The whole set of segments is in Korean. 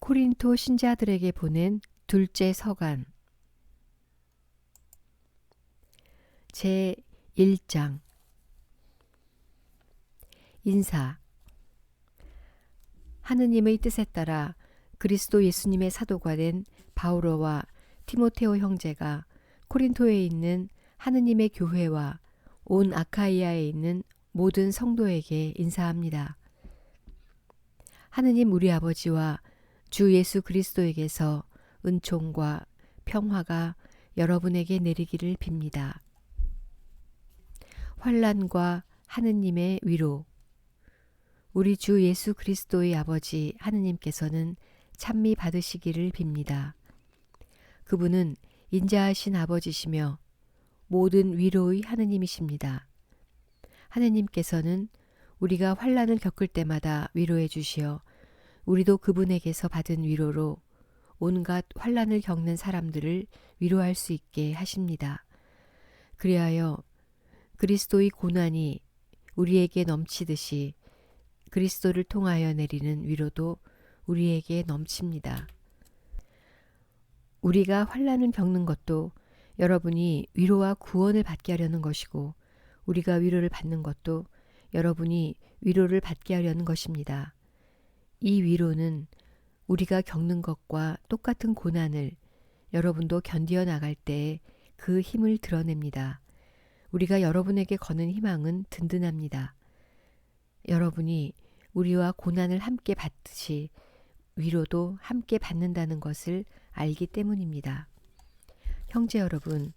코린토 신자들에게 보낸 둘째 서간 제 1장 인사. 하느님의 뜻에 따라 그리스도 예수님의 사도가 된 바오로와 티모테오 형제가 코린토에 있는 하느님의 교회와 온 아카이아에 있는 모든 성도에게 인사합니다. 하느님 우리 아버지와 주 예수 그리스도에게서 은총과 평화가 여러분에게 내리기를 빕니다. 환난과 하느님의 위로. 우리 주 예수 그리스도의 아버지 하느님께서는 찬미 받으시기를 빕니다. 그분은 인자하신 아버지시며 모든 위로의 하느님이십니다. 하느님께서는 우리가 환난을 겪을 때마다 위로해 주시어 우리도 그분에게서 받은 위로로 온갖 환난을 겪는 사람들을 위로할 수 있게 하십니다. 그리하여 그리스도의 고난이 우리에게 넘치듯이 그리스도를 통하여 내리는 위로도 우리에게 넘칩니다. 우리가 환난을 겪는 것도 여러분이 위로와 구원을 받게 하려는 것이고 우리가 위로를 받는 것도 여러분이 위로를 받게 하려는 것입니다. 이 위로는 우리가 겪는 것과 똑같은 고난을 여러분도 견디어 나갈 때에 그 힘을 드러냅니다. 우리가 여러분에게 거는 희망은 든든합니다. 여러분이 우리와 고난을 함께 받듯이 위로도 함께 받는다는 것을 알기 때문입니다. 형제 여러분,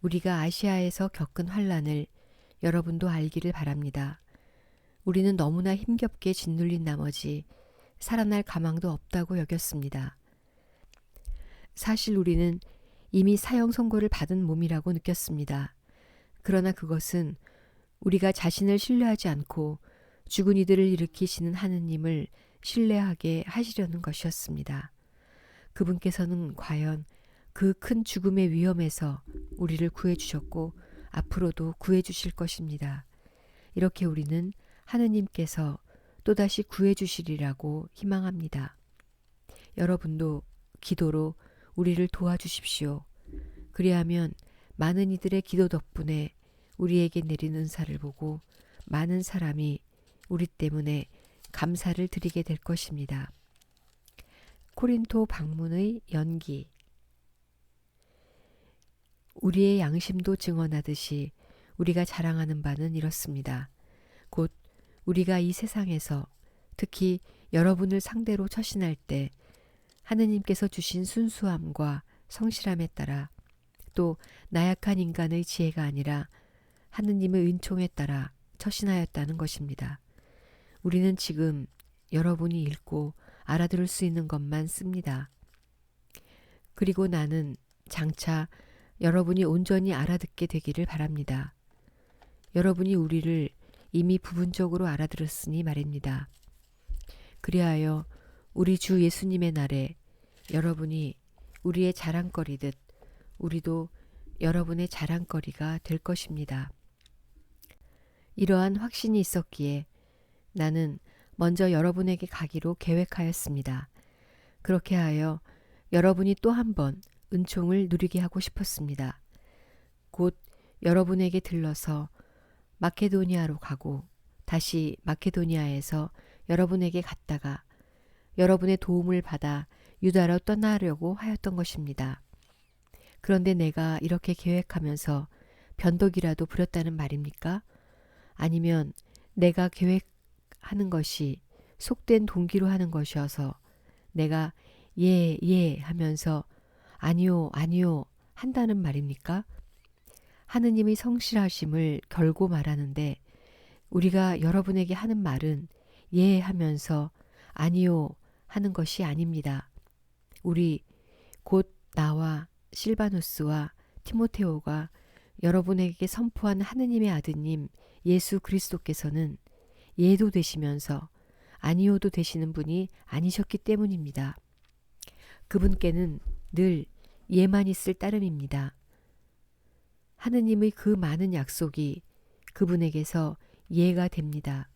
우리가 아시아에서 겪은 환난을 여러분도 알기를 바랍니다. 우리는 너무나 힘겹게 짓눌린 나머지 살아날 가망도 없다고 여겼습니다. 사실 우리는 이미 사형 선고를 받은 몸이라고 느꼈습니다. 그러나 그것은 우리가 자신을 신뢰하지 않고 죽은 이들을 일으키시는 하느님을 신뢰하게 하시려는 것이었습니다. 그분께서는 과연 그 큰 죽음의 위험에서 우리를 구해주셨고 앞으로도 구해주실 것입니다. 이렇게 우리는 하느님께서 또다시 구해주시리라고 희망합니다. 여러분도 기도로 우리를 도와주십시오. 그리하면 많은 이들의 기도 덕분에 우리에게 내린 은사를 보고 많은 사람이 우리 때문에 감사를 드리게 될 것입니다. 코린토 방문의 연기. 우리의 양심도 증언하듯이 우리가 자랑하는 바는 이렇습니다. 곧 우리가 이 세상에서 특히 여러분을 상대로 처신할 때 하느님께서 주신 순수함과 성실함에 따라 또 나약한 인간의 지혜가 아니라 하느님의 은총에 따라 처신하였다는 것입니다. 우리는 지금 여러분이 읽고 알아들을 수 있는 것만 씁니다. 그리고 나는 장차 여러분이 온전히 알아듣게 되기를 바랍니다. 여러분이 우리를 이미 부분적으로 알아들었으니 말입니다. 그리하여 우리 주 예수님의 날에 여러분이 우리의 자랑거리듯 우리도 여러분의 자랑거리가 될 것입니다. 이러한 확신이 있었기에 나는 먼저 여러분에게 가기로 계획하였습니다. 그렇게 하여 여러분이 또 한 번 은총을 누리게 하고 싶었습니다. 곧 여러분에게 들러서 마케도니아로 가고 다시 마케도니아에서 여러분에게 갔다가 여러분의 도움을 받아 유다로 떠나려고 하였던 것입니다. 그런데 내가 이렇게 계획하면서 변덕이라도 부렸다는 말입니까? 아니면 내가 계획하는 것이 속된 동기로 하는 것이어서 내가 예 하면서 아니요 한다는 말입니까? 하느님의 성실하심을 결고 말하는데 우리가 여러분에게 하는 말은 예 하면서 아니요 하는 것이 아닙니다. 우리 곧 나와 실바누스와 티모테오가 여러분에게 선포한 하느님의 아드님 예수 그리스도께서는 예도 되시면서 아니요도 되시는 분이 아니셨기 때문입니다. 그분께는 늘 예만 있을 따름입니다. 하느님의 그 많은 약속이 그분에게서 예가 됩니다.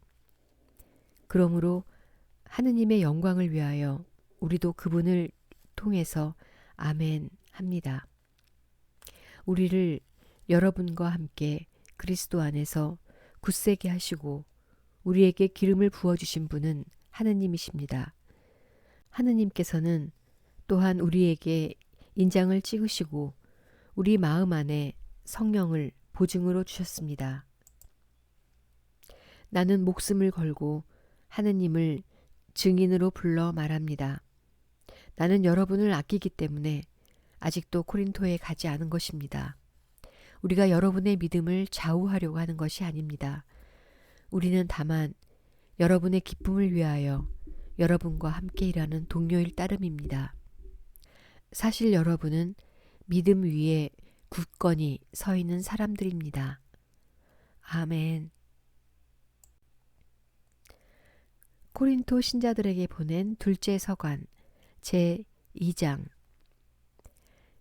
그러므로 하느님의 영광을 위하여 우리도 그분을 통해서 아멘 합니다. 우리를 여러분과 함께 그리스도 안에서 굳세게 하시고 우리에게 기름을 부어주신 분은 하느님이십니다. 하느님께서는 또한 우리에게 인장을 찍으시고 우리 마음 안에 성령을 보증으로 주셨습니다. 나는 목숨을 걸고 하느님을 증인으로 불러 말합니다. 나는 여러분을 아끼기 때문에 아직도 코린토에 가지 않은 것입니다. 우리가 여러분의 믿음을 좌우하려고 하는 것이 아닙니다. 우리는 다만 여러분의 기쁨을 위하여 여러분과 함께 일하는 동료일 따름입니다. 사실 여러분은 믿음 위에 굳건히 서 있는 사람들입니다. 아멘. 코린토 신자들에게 보낸 둘째 서간 제2장.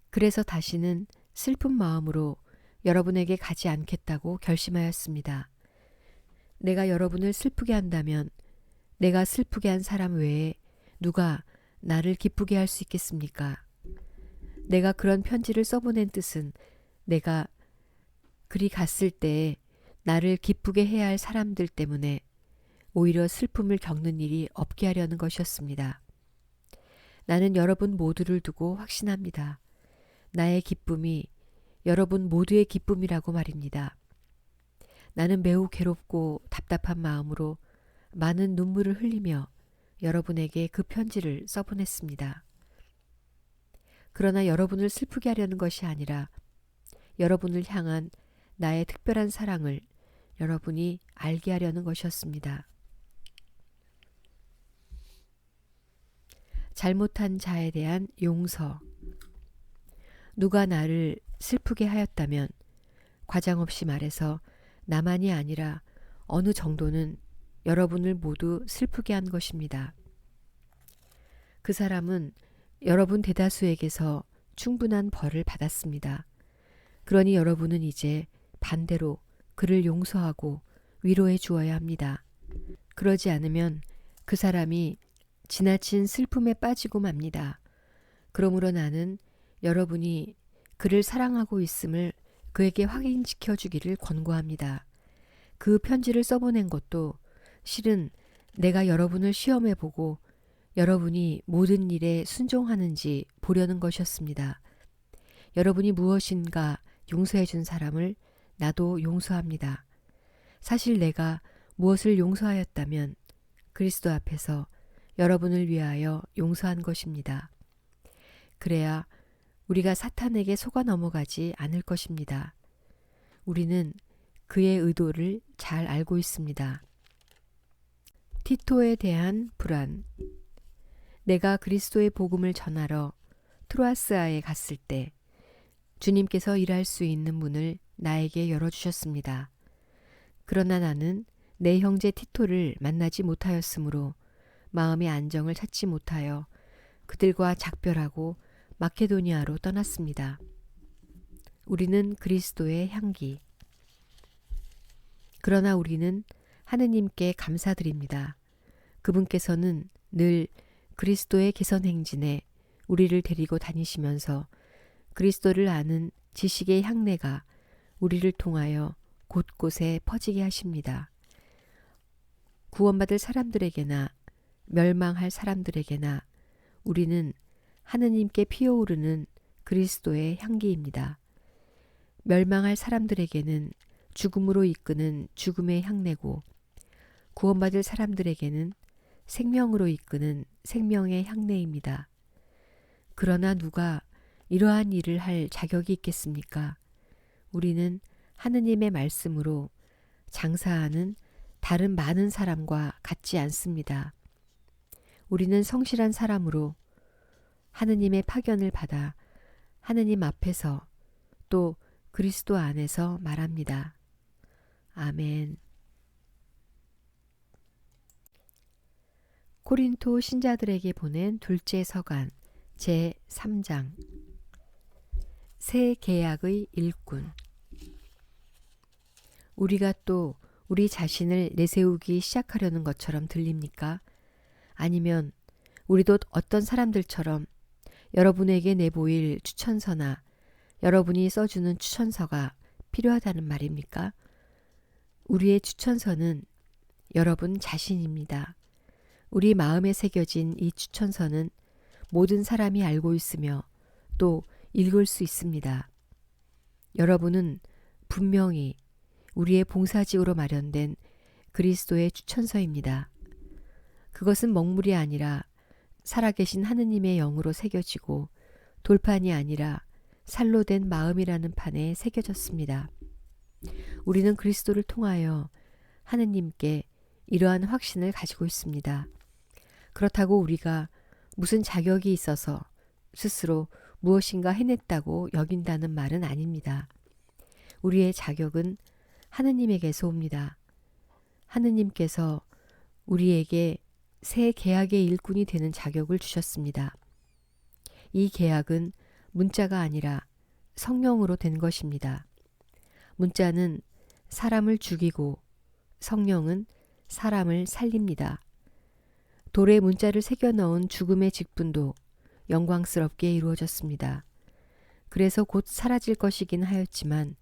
그래서 다시는 슬픈 마음으로 여러분에게 가지 않겠다고 결심하였습니다. 내가 여러분을 슬프게 한다면 내가 슬프게 한 사람 외에 누가 나를 기쁘게 할 수 있겠습니까? 내가 그런 편지를 써보낸 뜻은 내가 그리 갔을 때에 나를 기쁘게 해야 할 사람들 때문에 오히려 슬픔을 겪는 일이 없게 하려는 것이었습니다. 나는 여러분 모두를 두고 확신합니다. 나의 기쁨이 여러분 모두의 기쁨이라고 말입니다. 나는 매우 괴롭고 답답한 마음으로 많은 눈물을 흘리며 여러분에게 그 편지를 써보냈습니다. 그러나 여러분을 슬프게 하려는 것이 아니라 여러분을 향한 나의 특별한 사랑을 여러분이 알게 하려는 것이었습니다. 잘못한 자에 대한 용서. 누가 나를 슬프게 하였다면 과장없이 말해서 나만이 아니라 어느 정도는 여러분을 모두 슬프게 한 것입니다. 그 사람은 여러분 대다수에게서 충분한 벌을 받았습니다. 그러니 여러분은 이제 반대로 그를 용서하고 위로해 주어야 합니다. 그러지 않으면 그 사람이 지나친 슬픔에 빠지고 맙니다. 그러므로 나는 여러분이 그를 사랑하고 있음을 그에게 확인시켜 주기를 권고합니다. 그 편지를 써보낸 것도 실은 내가 여러분을 시험해 보고 여러분이 모든 일에 순종하는지 보려는 것이었습니다. 여러분이 무엇인가 용서해 준 사람을 나도 용서합니다. 사실 내가 무엇을 용서하였다면 그리스도 앞에서 여러분을 위하여 용서한 것입니다. 그래야 우리가 사탄에게 속아 넘어가지 않을 것입니다. 우리는 그의 의도를 잘 알고 있습니다. 티토에 대한 불안. 내가 그리스도의 복음을 전하러 트로아스아에 갔을 때 주님께서 일할 수 있는 문을 나에게 열어주셨습니다. 그러나 나는 내 형제 티토를 만나지 못하였으므로 마음의 안정을 찾지 못하여 그들과 작별하고 마케도니아로 떠났습니다. 우리는 그리스도의 향기. 그러나 우리는 하느님께 감사드립니다. 그분께서는 늘 그리스도의 개선 행진에 우리를 데리고 다니시면서 그리스도를 아는 지식의 향내가 우리를 통하여 곳곳에 퍼지게 하십니다. 구원받을 사람들에게나 멸망할 사람들에게나 우리는 하느님께 피어오르는 그리스도의 향기입니다. 멸망할 사람들에게는 죽음으로 이끄는 죽음의 향내고 구원받을 사람들에게는 생명으로 이끄는 생명의 향내입니다. 그러나 누가 이러한 일을 할 자격이 있겠습니까? 우리는 하느님의 말씀으로 장사하는 다른 많은 사람과 같지 않습니다. 우리는 성실한 사람으로 하느님의 파견을 받아 하느님 앞에서 또 그리스도 안에서 말합니다. 아멘. 코린토 신자들에게 보낸 둘째 서간 제3장. 새 계약의 일꾼. 우리가 또 우리 자신을 내세우기 시작하려는 것처럼 들립니까? 아니면 우리도 어떤 사람들처럼 여러분에게 내보일 추천서나 여러분이 써주는 추천서가 필요하다는 말입니까? 우리의 추천서는 여러분 자신입니다. 우리 마음에 새겨진 이 추천서는 모든 사람이 알고 있으며 또 읽을 수 있습니다. 여러분은 분명히 우리의 봉사지으로 마련된 그리스도의 추천서입니다. 그것은 먹물이 아니라 살아계신 하느님의 영으로 새겨지고 돌판이 아니라 살로 된 마음이라는 판에 새겨졌습니다. 우리는 그리스도를 통하여 하느님께 이러한 확신을 가지고 있습니다. 그렇다고 우리가 무슨 자격이 있어서 스스로 무엇인가 해냈다고 여긴다는 말은 아닙니다. 우리의 자격은 하느님에게서 옵니다. 하느님께서 우리에게 새 계약의 일꾼이 되는 자격을 주셨습니다. 이 계약은 문자가 아니라 성령으로 된 것입니다. 문자는 사람을 죽이고 성령은 사람을 살립니다. 돌에 문자를 새겨 넣은 죽음의 직분도 영광스럽게 이루어졌습니다. 그래서 곧 사라질 것이긴 하였지만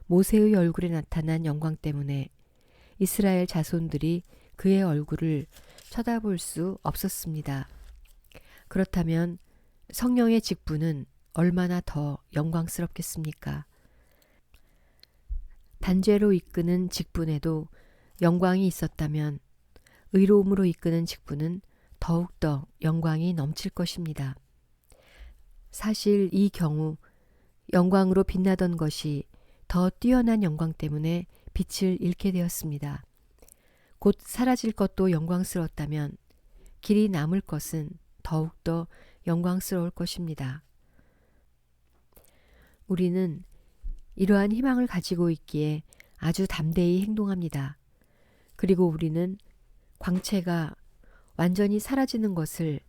모세의 얼굴에 나타난 영광 때문에 이스라엘 자손들이 그의 얼굴을 쳐다볼 수 없었습니다. 그렇다면 성령의 직분은 얼마나 더 영광스럽겠습니까? 단죄로 이끄는 직분에도 영광이 있었다면 의로움으로 이끄는 직분은 더욱더 영광이 넘칠 것입니다. 사실 이 경우 영광으로 빛나던 것이 더 뛰어난 영광 때문에 빛을 잃게 되었습니다. 곧 사라질 것도 영광스러웠다면 길이 남을 것은 더욱더 영광스러울 것입니다. 우리는 이러한 희망을 가지고 있기에 아주 담대히 행동합니다. 그리고 우리는 광채가 완전히 사라지는 것을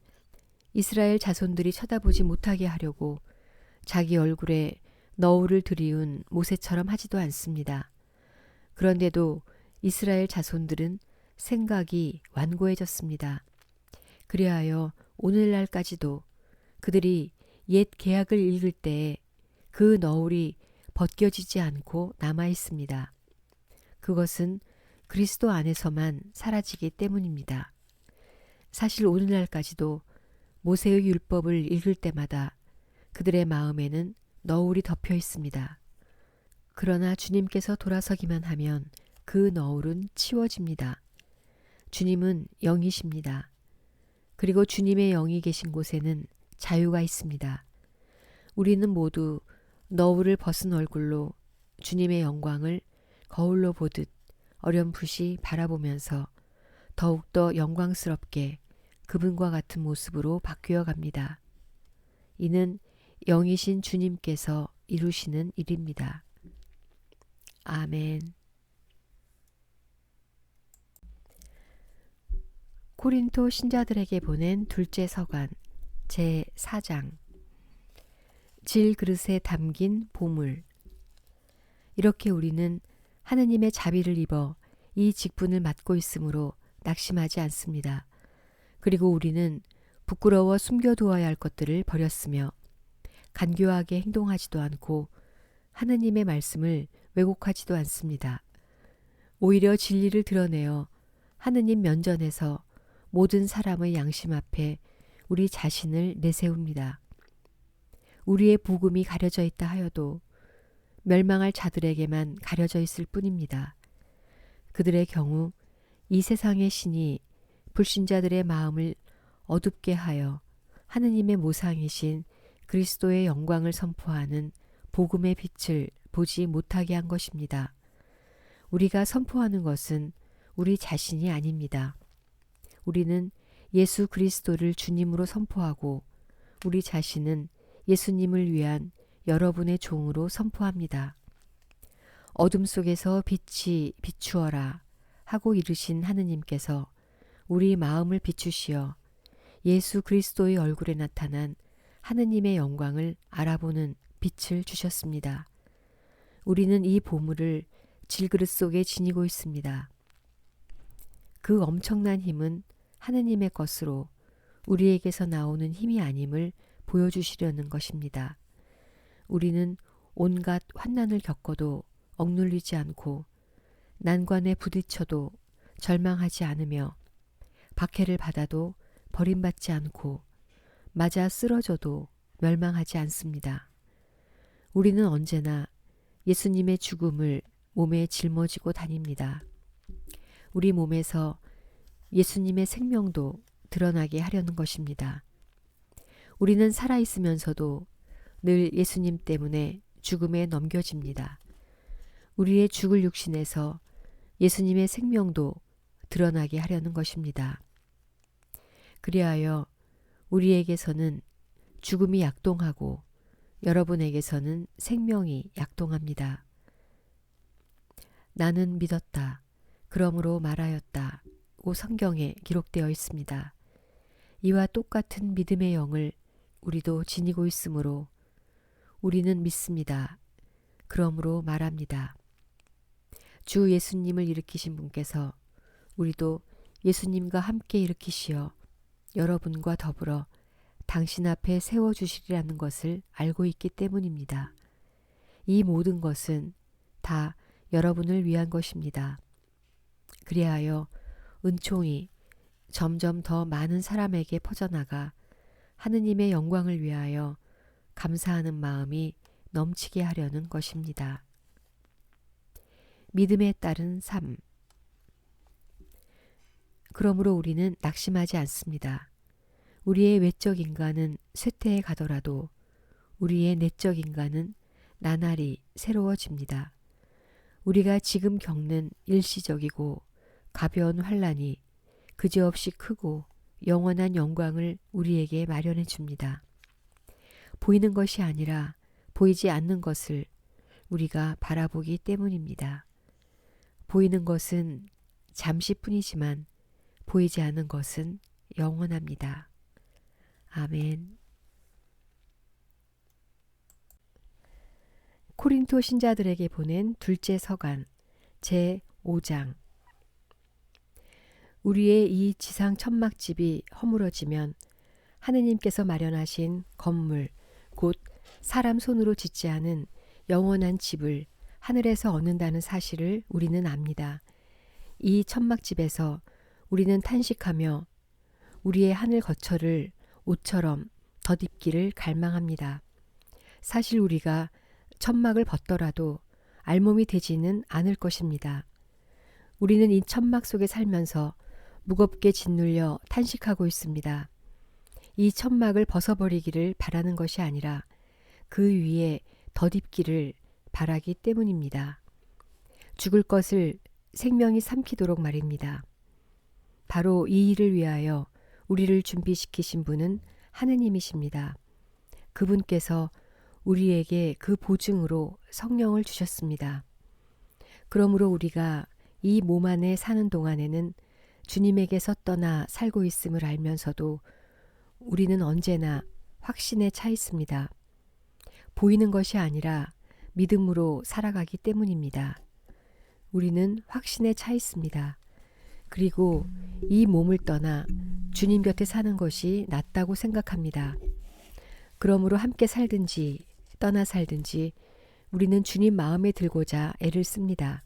이스라엘 자손들이 쳐다보지 못하게 하려고 자기 얼굴에 너울을 들이운 모세처럼 하지도 않습니다. 그런데도 이스라엘 자손들은 생각이 완고해졌습니다. 그리하여 오늘날까지도 그들이 옛 계약을 읽을 때에 그 너울이 벗겨지지 않고 남아 있습니다. 그것은 그리스도 안에서만 사라지기 때문입니다. 사실 오늘날까지도 모세의 율법을 읽을 때마다 그들의 마음에는 너울이 덮여 있습니다. 그러나 주님께서 돌아서기만 하면 그 너울은 치워집니다. 주님은 영이십니다. 그리고 주님의 영이 계신 곳에는 자유가 있습니다. 우리는 모두 너울을 벗은 얼굴로 주님의 영광을 거울로 보듯 어렴풋이 바라보면서 더욱더 영광스럽게 그분과 같은 모습으로 바뀌어 갑니다. 이는 영이신 주님께서 이루시는 일입니다. 아멘. 코린토 신자들에게 보낸 둘째 서간 제4장 질그릇에 담긴 보물. 이렇게 우리는 하느님의 자비를 입어 이 직분을 맡고 있으므로 낙심하지 않습니다. 그리고 우리는 부끄러워 숨겨두어야 할 것들을 버렸으며 간교하게 행동하지도 않고 하느님의 말씀을 왜곡하지도 않습니다. 오히려 진리를 드러내어 하느님 면전에서 모든 사람의 양심 앞에 우리 자신을 내세웁니다. 우리의 복음이 가려져 있다 하여도 멸망할 자들에게만 가려져 있을 뿐입니다. 그들의 경우 이 세상의 신이 불신자들의 마음을 어둡게 하여 하느님의 모상이신 그리스도의 영광을 선포하는 복음의 빛을 보지 못하게 한 것입니다. 우리가 선포하는 것은 우리 자신이 아닙니다. 우리는 예수 그리스도를 주님으로 선포하고 우리 자신은 예수님을 위한 여러분의 종으로 선포합니다. 어둠 속에서 빛이 비추어라 하고 이르신 하느님께서 우리 마음을 비추시어 예수 그리스도의 얼굴에 나타난 하느님의 영광을 알아보는 빛을 주셨습니다. 우리는 이 보물을 질그릇 속에 지니고 있습니다. 그 엄청난 힘은 하느님의 것으로 우리에게서 나오는 힘이 아님을 보여주시려는 것입니다. 우리는 온갖 환난을 겪어도 억눌리지 않고 난관에 부딪혀도 절망하지 않으며 박해를 받아도 버림받지 않고 맞아 쓰러져도 멸망하지 않습니다. 우리는 언제나 예수님의 죽음을 몸에 짊어지고 다닙니다. 우리 몸에서 예수님의 생명도 드러나게 하려는 것입니다. 우리는 살아있으면서도 늘 예수님 때문에 죽음에 넘겨집니다. 우리의 죽을 육신에서 예수님의 생명도 드러나게 하려는 것입니다. 그리하여 우리에게서는 죽음이 약동하고 여러분에게서는 생명이 약동합니다. 나는 믿었다. 그러므로 말하였다고 성경에 기록되어 있습니다. 이와 똑같은 믿음의 영을 우리도 지니고 있으므로 우리는 믿습니다. 그러므로 말합니다. 주 예수님을 일으키신 분께서 우리도 예수님과 함께 일으키시어 여러분과 더불어 당신 앞에 세워주시리라는 것을 알고 있기 때문입니다. 이 모든 것은 다 여러분을 위한 것입니다. 그리하여 은총이 점점 더 많은 사람에게 퍼져나가 하느님의 영광을 위하여 감사하는 마음이 넘치게 하려는 것입니다. 믿음에 따른 삶. 그러므로 우리는 낙심하지 않습니다. 우리의 외적 인간은 쇠퇴해 가더라도 우리의 내적 인간은 나날이 새로워집니다. 우리가 지금 겪는 일시적이고 가벼운 환난이 그지없이 크고 영원한 영광을 우리에게 마련해 줍니다. 보이는 것이 아니라 보이지 않는 것을 우리가 바라보기 때문입니다. 보이는 것은 잠시뿐이지만 보이지 않는 것은 영원합니다. 아멘. 코린토 신자들에게 보낸 둘째 서간 제5장. 우리의 이 지상 천막집이 허물어지면 하느님께서 마련하신 건물 곧 사람 손으로 짓지 않은 영원한 집을 하늘에서 얻는다는 사실을 우리는 압니다. 이 천막집에서 우리는 탄식하며 우리의 하늘 거처를 옷처럼 덧입기를 갈망합니다. 사실 우리가 천막을 벗더라도 알몸이 되지는 않을 것입니다. 우리는 이 천막 속에 살면서 무겁게 짓눌려 탄식하고 있습니다. 이 천막을 벗어버리기를 바라는 것이 아니라 그 위에 덧입기를 바라기 때문입니다. 죽을 것을 생명이 삼키도록 말입니다. 바로 이 일을 위하여 우리를 준비시키신 분은 하느님이십니다. 그분께서 우리에게 그 보증으로 성령을 주셨습니다. 그러므로 우리가 이 몸 안에 사는 동안에는 주님에게서 떠나 살고 있음을 알면서도 우리는 언제나 확신에 차 있습니다. 보이는 것이 아니라 믿음으로 살아가기 때문입니다. 우리는 확신에 차 있습니다. 그리고 이 몸을 떠나 주님 곁에 사는 것이 낫다고 생각합니다. 그러므로 함께 살든지 떠나 살든지 우리는 주님 마음에 들고자 애를 씁니다.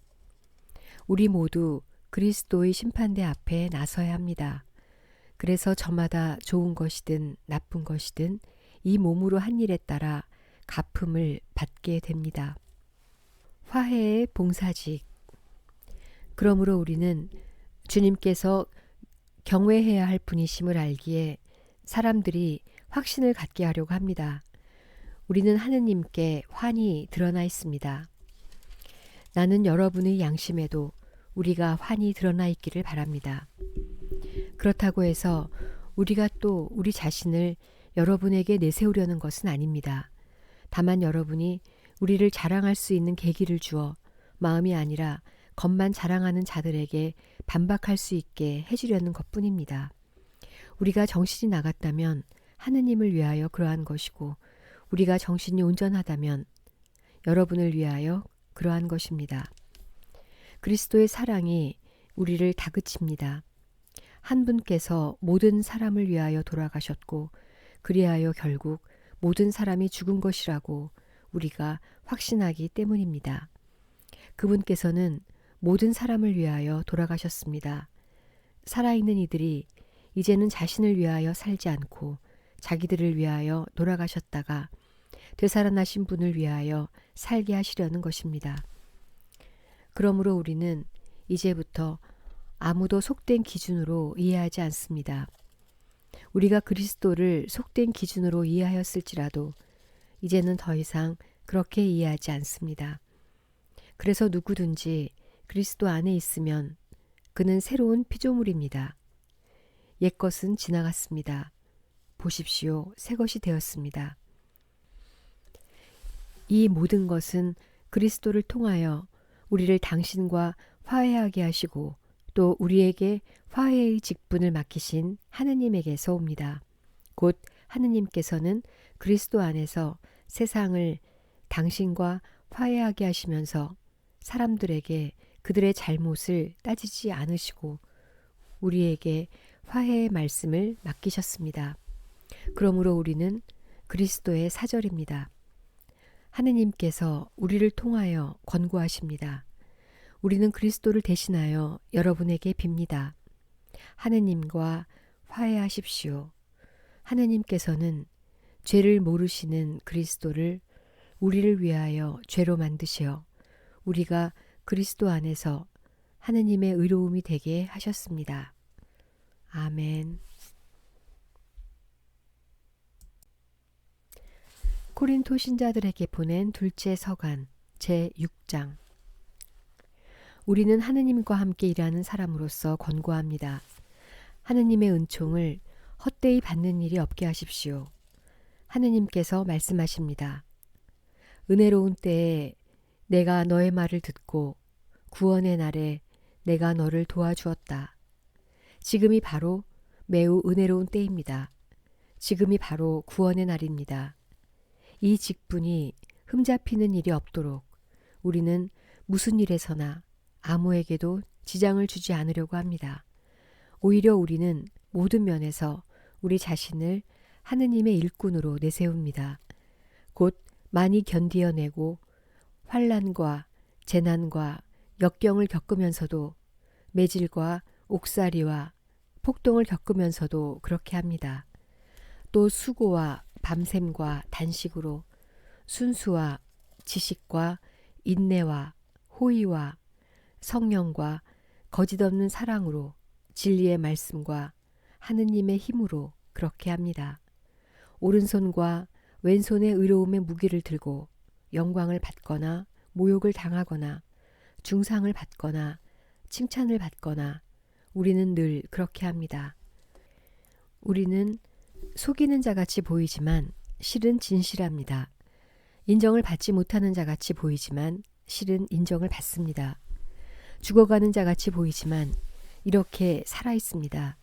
우리 모두 그리스도의 심판대 앞에 나서야 합니다. 그래서 저마다 좋은 것이든 나쁜 것이든 이 몸으로 한 일에 따라 갚음을 받게 됩니다. 화해의 봉사직. 그러므로 우리는 주님께서 경외해야 할 분이심을 알기에 사람들이 확신을 갖게 하려고 합니다. 우리는 하느님께 환히 드러나 있습니다. 나는 여러분의 양심에도 우리가 환히 드러나 있기를 바랍니다. 그렇다고 해서 우리가 또 우리 자신을 여러분에게 내세우려는 것은 아닙니다. 다만 여러분이 우리를 자랑할 수 있는 계기를 주어 마음이 아니라 겉만 자랑하는 자들에게 반박할 수 있게 해주려는 것뿐입니다. 우리가 정신이 나갔다면 하느님을 위하여 그러한 것이고 우리가 정신이 온전하다면 여러분을 위하여 그러한 것입니다. 그리스도의 사랑이 우리를 다그칩니다. 한 분께서 모든 사람을 위하여 돌아가셨고 그리하여 결국 모든 사람이 죽은 것이라고 우리가 확신하기 때문입니다. 그분께서는 모든 사람을 위하여 돌아가셨습니다. 살아있는 이들이 이제는 자신을 위하여 살지 않고 자기들을 위하여 돌아가셨다가 되살아나신 분을 위하여 살게 하시려는 것입니다. 그러므로 우리는 이제부터 아무도 속된 기준으로 이해하지 않습니다. 우리가 그리스도를 속된 기준으로 이해하였을지라도 이제는 더 이상 그렇게 이해하지 않습니다. 그래서 누구든지 그리스도 안에 있으면 그는 새로운 피조물입니다. 옛것은 지나갔습니다. 보십시오, 새 것이 되었습니다. 이 모든 것은 그리스도를 통하여 우리를 당신과 화해하게 하시고 또 우리에게 화해의 직분을 맡기신 하느님에게서 옵니다. 곧 하느님께서는 그리스도 안에서 세상을 당신과 화해하게 하시면서 사람들에게 그들의 잘못을 따지지 않으시고 우리에게 화해의 말씀을 맡기셨습니다. 그러므로 우리는 그리스도의 사절입니다. 하느님께서 우리를 통하여 권고하십니다. 우리는 그리스도를 대신하여 여러분에게 빕니다. 하느님과 화해하십시오. 하느님께서는 죄를 모르시는 그리스도를 우리를 위하여 죄로 만드시어 우리가 그리스도 안에서 하느님의 의로움이 되게 하셨습니다. 아멘. 코린토 신자들에게 보낸 둘째 서간 제6장. 우리는 하느님과 함께 일하는 사람으로서 권고합니다. 하느님의 은총을 헛되이 받는 일이 없게 하십시오. 하느님께서 말씀하십니다. 은혜로운 때에 내가 너의 말을 듣고 구원의 날에 내가 너를 도와주었다. 지금이 바로 매우 은혜로운 때입니다. 지금이 바로 구원의 날입니다. 이 직분이 흠잡히는 일이 없도록 우리는 무슨 일에서나 아무에게도 지장을 주지 않으려고 합니다. 오히려 우리는 모든 면에서 우리 자신을 하느님의 일꾼으로 내세웁니다. 곧 많이 견디어내고 환난과 재난과 역경을 겪으면서도 매질과 옥살이와 폭동을 겪으면서도 그렇게 합니다. 또 수고와 밤샘과 단식으로 순수와 지식과 인내와 호의와 성령과 거짓 없는 사랑으로 진리의 말씀과 하느님의 힘으로 그렇게 합니다. 오른손과 왼손의 의로움의 무기를 들고 영광을 받거나 모욕을 당하거나 중상을 받거나 칭찬을 받거나 우리는 늘 그렇게 합니다. 우리는 속이는 자같이 보이지만 실은 진실합니다. 인정을 받지 못하는 자같이 보이지만 실은 인정을 받습니다. 죽어가는 자같이 보이지만 이렇게 살아있습니다.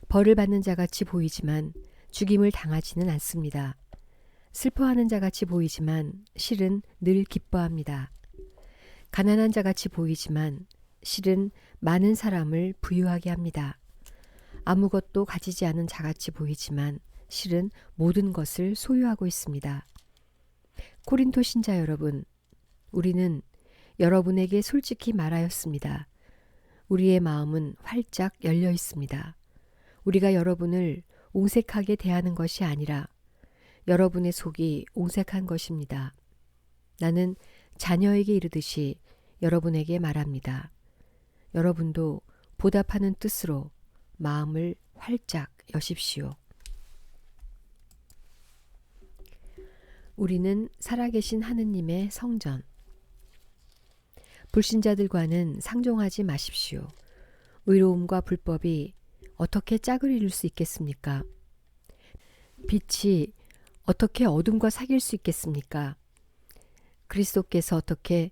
벌을 받는 자같이 보이지만 죽임을 당하지는 않습니다. 슬퍼하는 자같이 보이지만 실은 늘 기뻐합니다. 가난한 자같이 보이지만 실은 많은 사람을 부유하게 합니다. 아무것도 가지지 않은 자같이 보이지만 실은 모든 것을 소유하고 있습니다. 코린토 신자 여러분, 우리는 여러분에게 솔직히 말하였습니다. 우리의 마음은 활짝 열려 있습니다. 우리가 여러분을 옹색하게 대하는 것이 아니라 여러분의 속이 옹색한 것입니다. 나는 자녀에게 이르듯이 여러분에게 말합니다. 여러분도 보답하는 뜻으로 마음을 활짝 여십시오. 우리는 살아계신 하느님의 성전. 불신자들과는 상종하지 마십시오. 의로움과 불법이 어떻게 짝을 이룰 수 있겠습니까? 빛이 어떻게 어둠과 사귈 수 있겠습니까? 그리스도께서 어떻게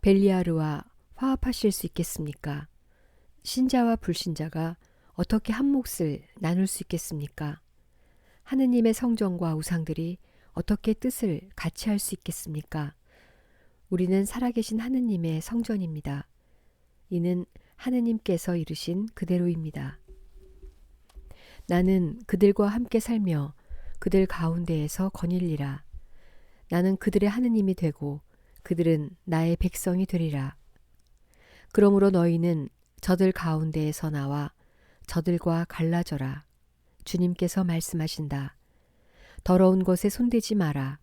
벨리아르와 화합하실 수 있겠습니까? 신자와 불신자가 어떻게 한 몫을 나눌 수 있겠습니까? 하느님의 성전과 우상들이 어떻게 뜻을 같이 할 수 있겠습니까? 우리는 살아계신 하느님의 성전입니다. 이는 하느님께서 이르신 그대로입니다. 나는 그들과 함께 살며 그들 가운데에서 거닐리라. 나는 그들의 하느님이 되고 그들은 나의 백성이 되리라. 그러므로 너희는 저들 가운데에서 나와 저들과 갈라져라. 주님께서 말씀하신다. 더러운 것에 손대지 마라.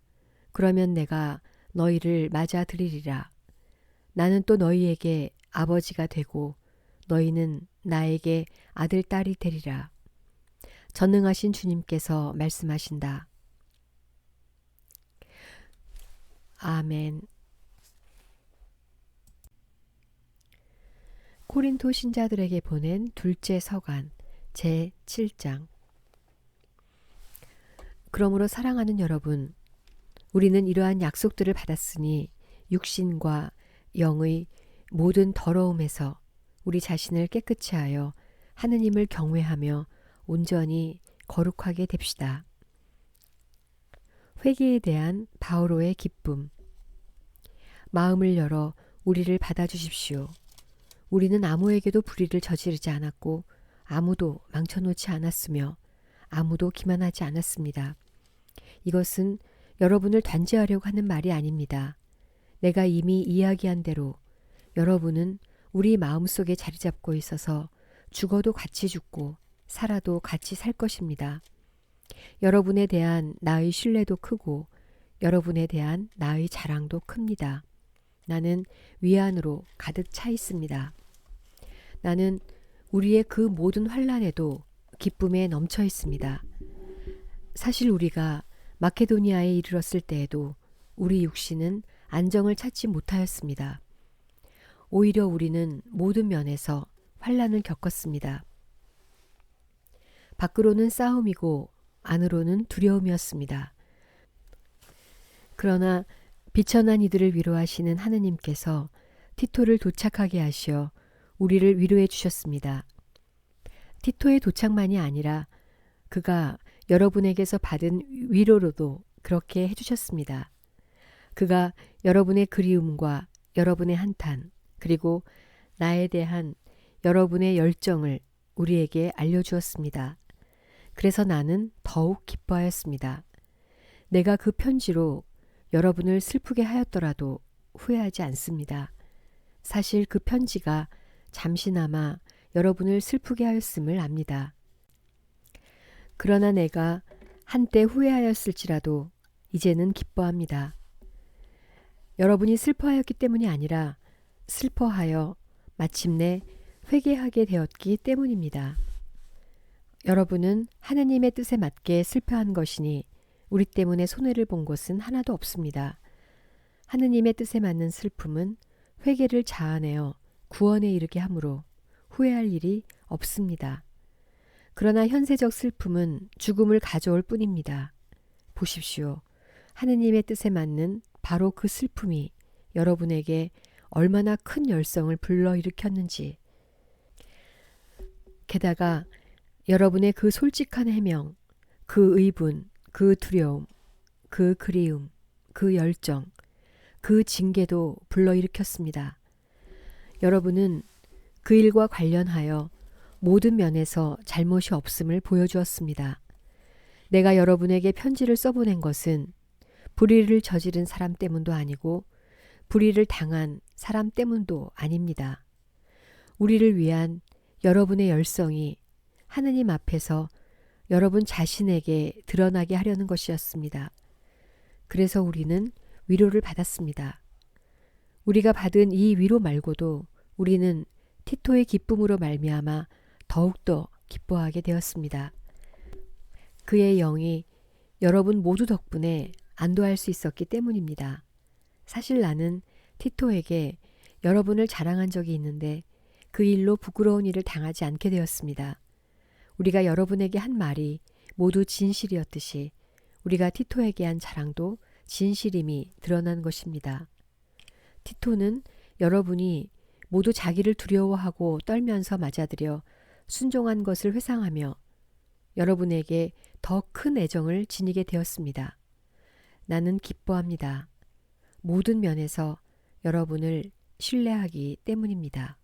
그러면 내가 너희를 맞아들이리라. 나는 또 너희에게 아버지가 되고 너희는 나에게 아들, 딸이 되리라. 전능하신 주님께서 말씀하신다. 아멘. 코린토 신자들에게 보낸 둘째 서간 제7장. 그러므로 사랑하는 여러분, 우리는 이러한 약속들을 받았으니 육신과 영의 모든 더러움에서 우리 자신을 깨끗이 하여 하느님을 경외하며 온전히 거룩하게 됩시다. 회개에 대한 바오로의 기쁨. 마음을 열어 우리를 받아주십시오. 우리는 아무에게도 불의를 저지르지 않았고 아무도 망쳐놓지 않았으며 아무도 기만하지 않았습니다. 이것은 여러분을 단죄하려고 하는 말이 아닙니다. 내가 이미 이야기한 대로 여러분은 우리 마음속에 자리 잡고 있어서 죽어도 같이 죽고 살아도 같이 살 것입니다. 여러분에 대한 나의 신뢰도 크고 여러분에 대한 나의 자랑도 큽니다. 나는 위안으로 가득 차 있습니다. 나는 우리의 그 모든 환난에도 기쁨에 넘쳐 있습니다. 사실 우리가 마케도니아에 이르렀을 때에도 우리 육신은 안정을 찾지 못하였습니다. 오히려 우리는 모든 면에서 환난을 겪었습니다. 밖으로는 싸움이고 안으로는 두려움이었습니다. 그러나 비천한 이들을 위로하시는 하느님께서 티토를 도착하게 하시어 우리를 위로해 주셨습니다. 티토의 도착만이 아니라 그가 여러분에게서 받은 위로로도 그렇게 해주셨습니다. 그가 여러분의 그리움과 여러분의 한탄 그리고 나에 대한 여러분의 열정을 우리에게 알려주었습니다. 그래서 나는 더욱 기뻐하였습니다. 내가 그 편지로 여러분을 슬프게 하였더라도 후회하지 않습니다. 사실 그 편지가 잠시나마 여러분을 슬프게 하였음을 압니다. 그러나 내가 한때 후회하였을지라도 이제는 기뻐합니다. 여러분이 슬퍼하였기 때문이 아니라 슬퍼하여 마침내 회개하게 되었기 때문입니다. 여러분은 하느님의 뜻에 맞게 슬퍼한 것이니 우리 때문에 손해를 본 것은 하나도 없습니다. 하느님의 뜻에 맞는 슬픔은 회개를 자아내어 구원에 이르게 하므로 후회할 일이 없습니다. 그러나 현세적 슬픔은 죽음을 가져올 뿐입니다. 보십시오. 하느님의 뜻에 맞는 바로 그 슬픔이 여러분에게 얼마나 큰 열성을 불러일으켰는지. 게다가 여러분의 그 솔직한 해명, 그 의분, 그 두려움, 그 그리움, 그 열정, 그 징계도 불러일으켰습니다. 여러분은 그 일과 관련하여 모든 면에서 잘못이 없음을 보여주었습니다. 내가 여러분에게 편지를 써보낸 것은 불의를 저지른 사람 때문도 아니고 불의를 당한 사람 때문도 아닙니다. 우리를 위한 여러분의 열성이 하느님 앞에서 여러분 자신에게 드러나게 하려는 것이었습니다. 그래서 우리는 위로를 받았습니다. 우리가 받은 이 위로 말고도 우리는 티토의 기쁨으로 말미암아 더욱더 기뻐하게 되었습니다. 그의 영이 여러분 모두 덕분에 안도할 수 있었기 때문입니다. 사실 나는 티토에게 여러분을 자랑한 적이 있는데 그 일로 부끄러운 일을 당하지 않게 되었습니다. 우리가 여러분에게 한 말이 모두 진실이었듯이 우리가 티토에게 한 자랑도 진실임이 드러난 것입니다. 티토는 여러분이 모두 자기를 두려워하고 떨면서 맞아들여 순종한 것을 회상하며 여러분에게 더 큰 애정을 지니게 되었습니다. 나는 기뻐합니다. 모든 면에서 여러분을 신뢰하기 때문입니다.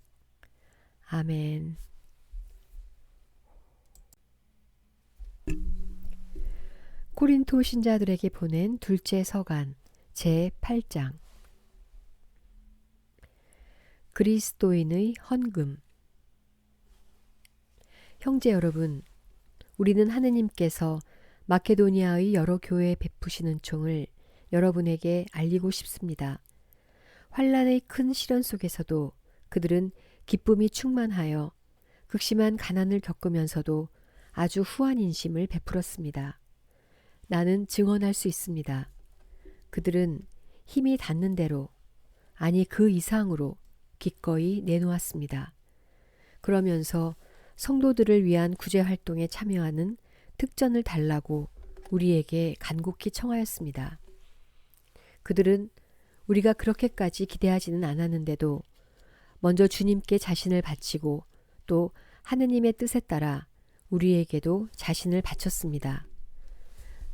아멘. 코린토 신자들에게 보낸 둘째 서간 제8장. 그리스도인의 헌금. 형제 여러분, 우리는 하느님께서 마케도니아의 여러 교회에 베푸신 은총을 여러분에게 알리고 싶습니다. 환난의 큰 시련 속에서도 그들은 기쁨이 충만하여 극심한 가난을 겪으면서도 아주 후한 인심을 베풀었습니다. 나는 증언할 수 있습니다. 그들은 힘이 닿는 대로, 아니 그 이상으로 기꺼이 내놓았습니다. 그러면서 성도들을 위한 구제 활동에 참여하는 특전을 달라고 우리에게 간곡히 청하였습니다. 그들은 우리가 그렇게까지 기대하지는 않았는데도 먼저 주님께 자신을 바치고 또 하느님의 뜻에 따라 우리에게도 자신을 바쳤습니다.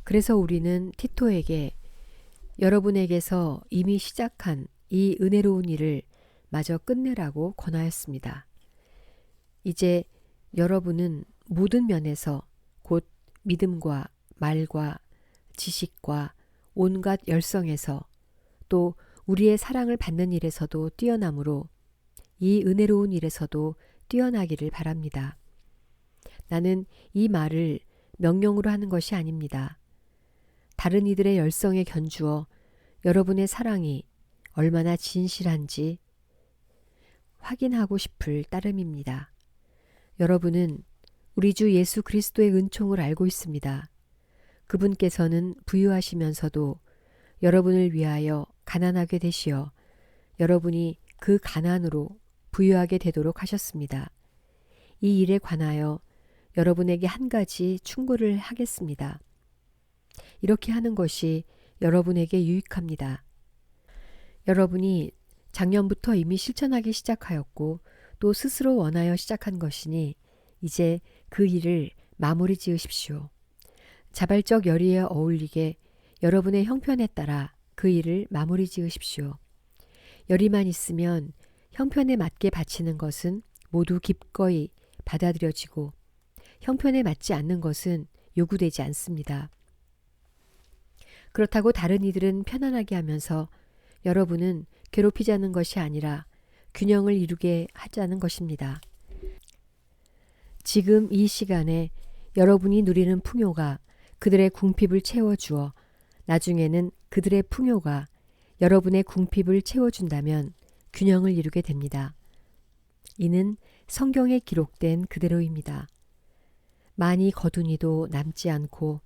그래서 우리는 티토에게 여러분에게서 이미 시작한 이 은혜로운 일을 마저 끝내라고 권하였습니다. 이제 여러분은 모든 면에서 곧 믿음과 말과 지식과 온갖 열성에서 또 우리의 사랑을 받는 일에서도 뛰어나므로 이 은혜로운 일에서도 뛰어나기를 바랍니다. 나는 이 말을 명령으로 하는 것이 아닙니다. 다른 이들의 열성에 견주어 여러분의 사랑이 얼마나 진실한지 확인하고 싶을 따름입니다. 여러분은 우리 주 예수 그리스도의 은총을 알고 있습니다. 그분께서는 부유하시면서도 여러분을 위하여 가난하게 되시어 여러분이 그 가난으로 부유하게 되도록 하셨습니다. 이 일에 관하여 여러분에게 한 가지 충고를 하겠습니다. 이렇게 하는 것이 여러분에게 유익합니다. 여러분이 작년부터 이미 실천하기 시작하였고 또 스스로 원하여 시작한 것이니 이제 그 일을 마무리 지으십시오. 자발적 열의에 어울리게 여러분의 형편에 따라 그 일을 마무리 지으십시오. 열의만 있으면 형편에 맞게 바치는 것은 모두 기꺼이 받아들여지고 형편에 맞지 않는 것은 요구되지 않습니다. 그렇다고 다른 이들은 편안하게 하면서 여러분은 괴롭히자는 것이 아니라 균형을 이루게 하자는 것입니다. 지금 이 시간에 여러분이 누리는 풍요가 그들의 궁핍을 채워주어 나중에는 그들의 풍요가 여러분의 궁핍을 채워준다면 균형을 이루게 됩니다. 이는 성경에 기록된 그대로입니다. 많이 거두니도 남지 않고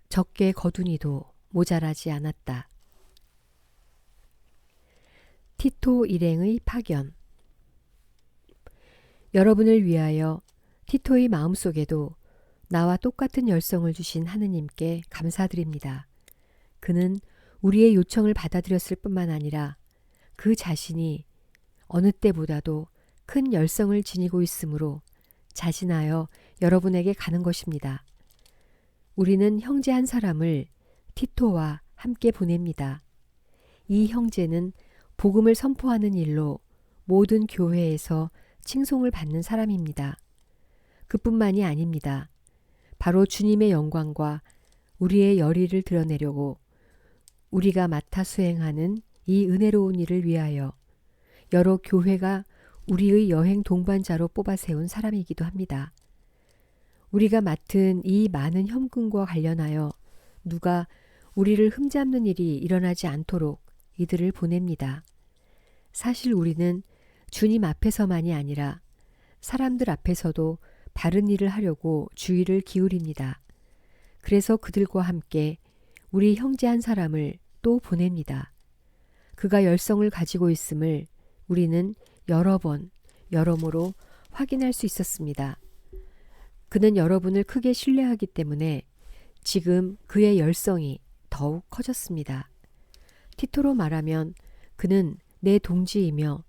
적게 거두니도 모자라지 않았다. 티토 일행의 파견. 여러분을 위하여 티토의 마음속에도 나와 똑같은 열성을 주신 하느님께 감사드립니다. 그는 우리의 요청을 받아들였을 뿐만 아니라 그 자신이 어느 때보다도 큰 열성을 지니고 있으므로 자진하여 여러분에게 가는 것입니다. 우리는 형제 한 사람을 티토와 함께 보냅니다. 이 형제는 복음을 선포하는 일로 모든 교회에서 칭송을 받는 사람입니다. 그뿐만이 아닙니다. 바로 주님의 영광과 우리의 열의를 드러내려고 우리가 맡아 수행하는 이 은혜로운 일을 위하여 여러 교회가 우리의 여행 동반자로 뽑아 세운 사람이기도 합니다. 우리가 맡은 이 많은 현금과 관련하여 누가 우리를 흠잡는 일이 일어나지 않도록 이들을 보냅니다. 사실 우리는 주님 앞에서만이 아니라 사람들 앞에서도 바른 일을 하려고 주의를 기울입니다. 그래서 그들과 함께 우리 형제 한 사람을 또 보냅니다. 그가 열성을 가지고 있음을 우리는 여러 번, 여러모로 확인할 수 있었습니다. 그는 여러분을 크게 신뢰하기 때문에 지금 그의 열성이 더욱 커졌습니다. 티토로 말하면 그는 내 동지이며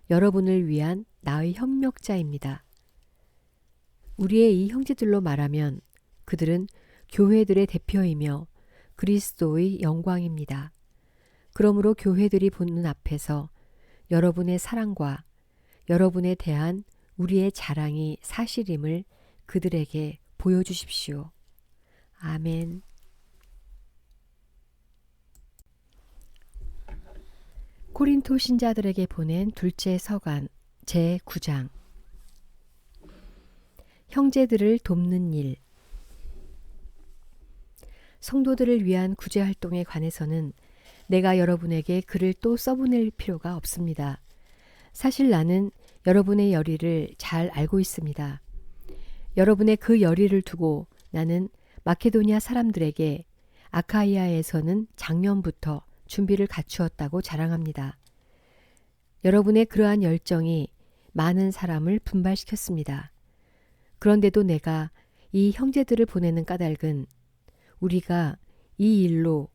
여러분을 위한 나의 협력자입니다. 우리의 이 형제들로 말하면 그들은 교회들의 대표이며 그리스도의 영광입니다. 그러므로 교회들이 보는 앞에서 여러분의 사랑과 여러분에 대한 우리의 자랑이 사실임을 그들에게 보여주십시오. 아멘. 코린토 신자들에게 보낸 둘째 서간 제9장. 형제들을 돕는 일. 성도들을 위한 구제 활동에 관해서는 내가 여러분에게 글을 또 써보낼 필요가 없습니다. 사실 나는 여러분의 열의를 잘 알고 있습니다. 여러분의 그 열의를 두고 나는 마케도니아 사람들에게 아카이아에서는 작년부터 준비를 갖추었다고 자랑합니다. 여러분의 그러한 열정이 많은 사람을 분발시켰습니다. 그런데도 내가 이 형제들을 보내는 까닭은 우리가 이 일로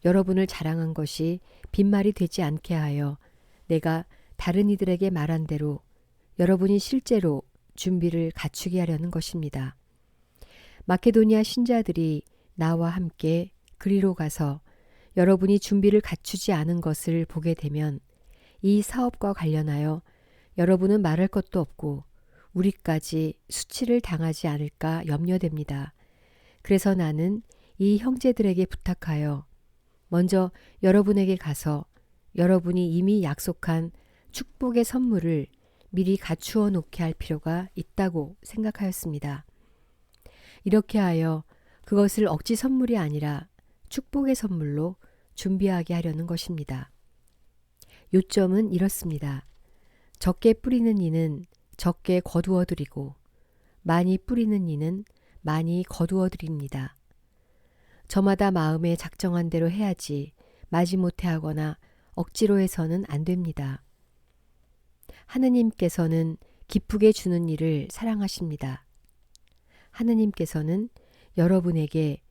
여러분을 자랑한 것이 빈말이 되지 않게 하여 내가 다른 이들에게 말한 대로 여러분이 실제로 준비를 갖추게 하려는 것입니다. 마케도니아 신자들이 나와 함께 그리로 가서 여러분이 준비를 갖추지 않은 것을 보게 되면 이 사업과 관련하여 여러분은 말할 것도 없고 우리까지 수치를 당하지 않을까 염려됩니다. 그래서 나는 이 형제들에게 부탁하여 먼저 여러분에게 가서 여러분이 이미 약속한 축복의 선물을 미리 갖추어 놓게 할 필요가 있다고 생각하였습니다. 이렇게 하여 그것을 억지 선물이 아니라 축복의 선물로 준비하게 하려는 것입니다. 요점은 이렇습니다. 적게 뿌리는 이는 적게 거두어 드리고 많이 뿌리는 이는 많이 거두어 드립니다. 저마다 마음에 작정한 대로 해야지 마지못해 하거나 억지로 해서는 안 됩니다. 하느님께서는 기쁘게 주는 일을 사랑하십니다. 하느님께서는 여러분에게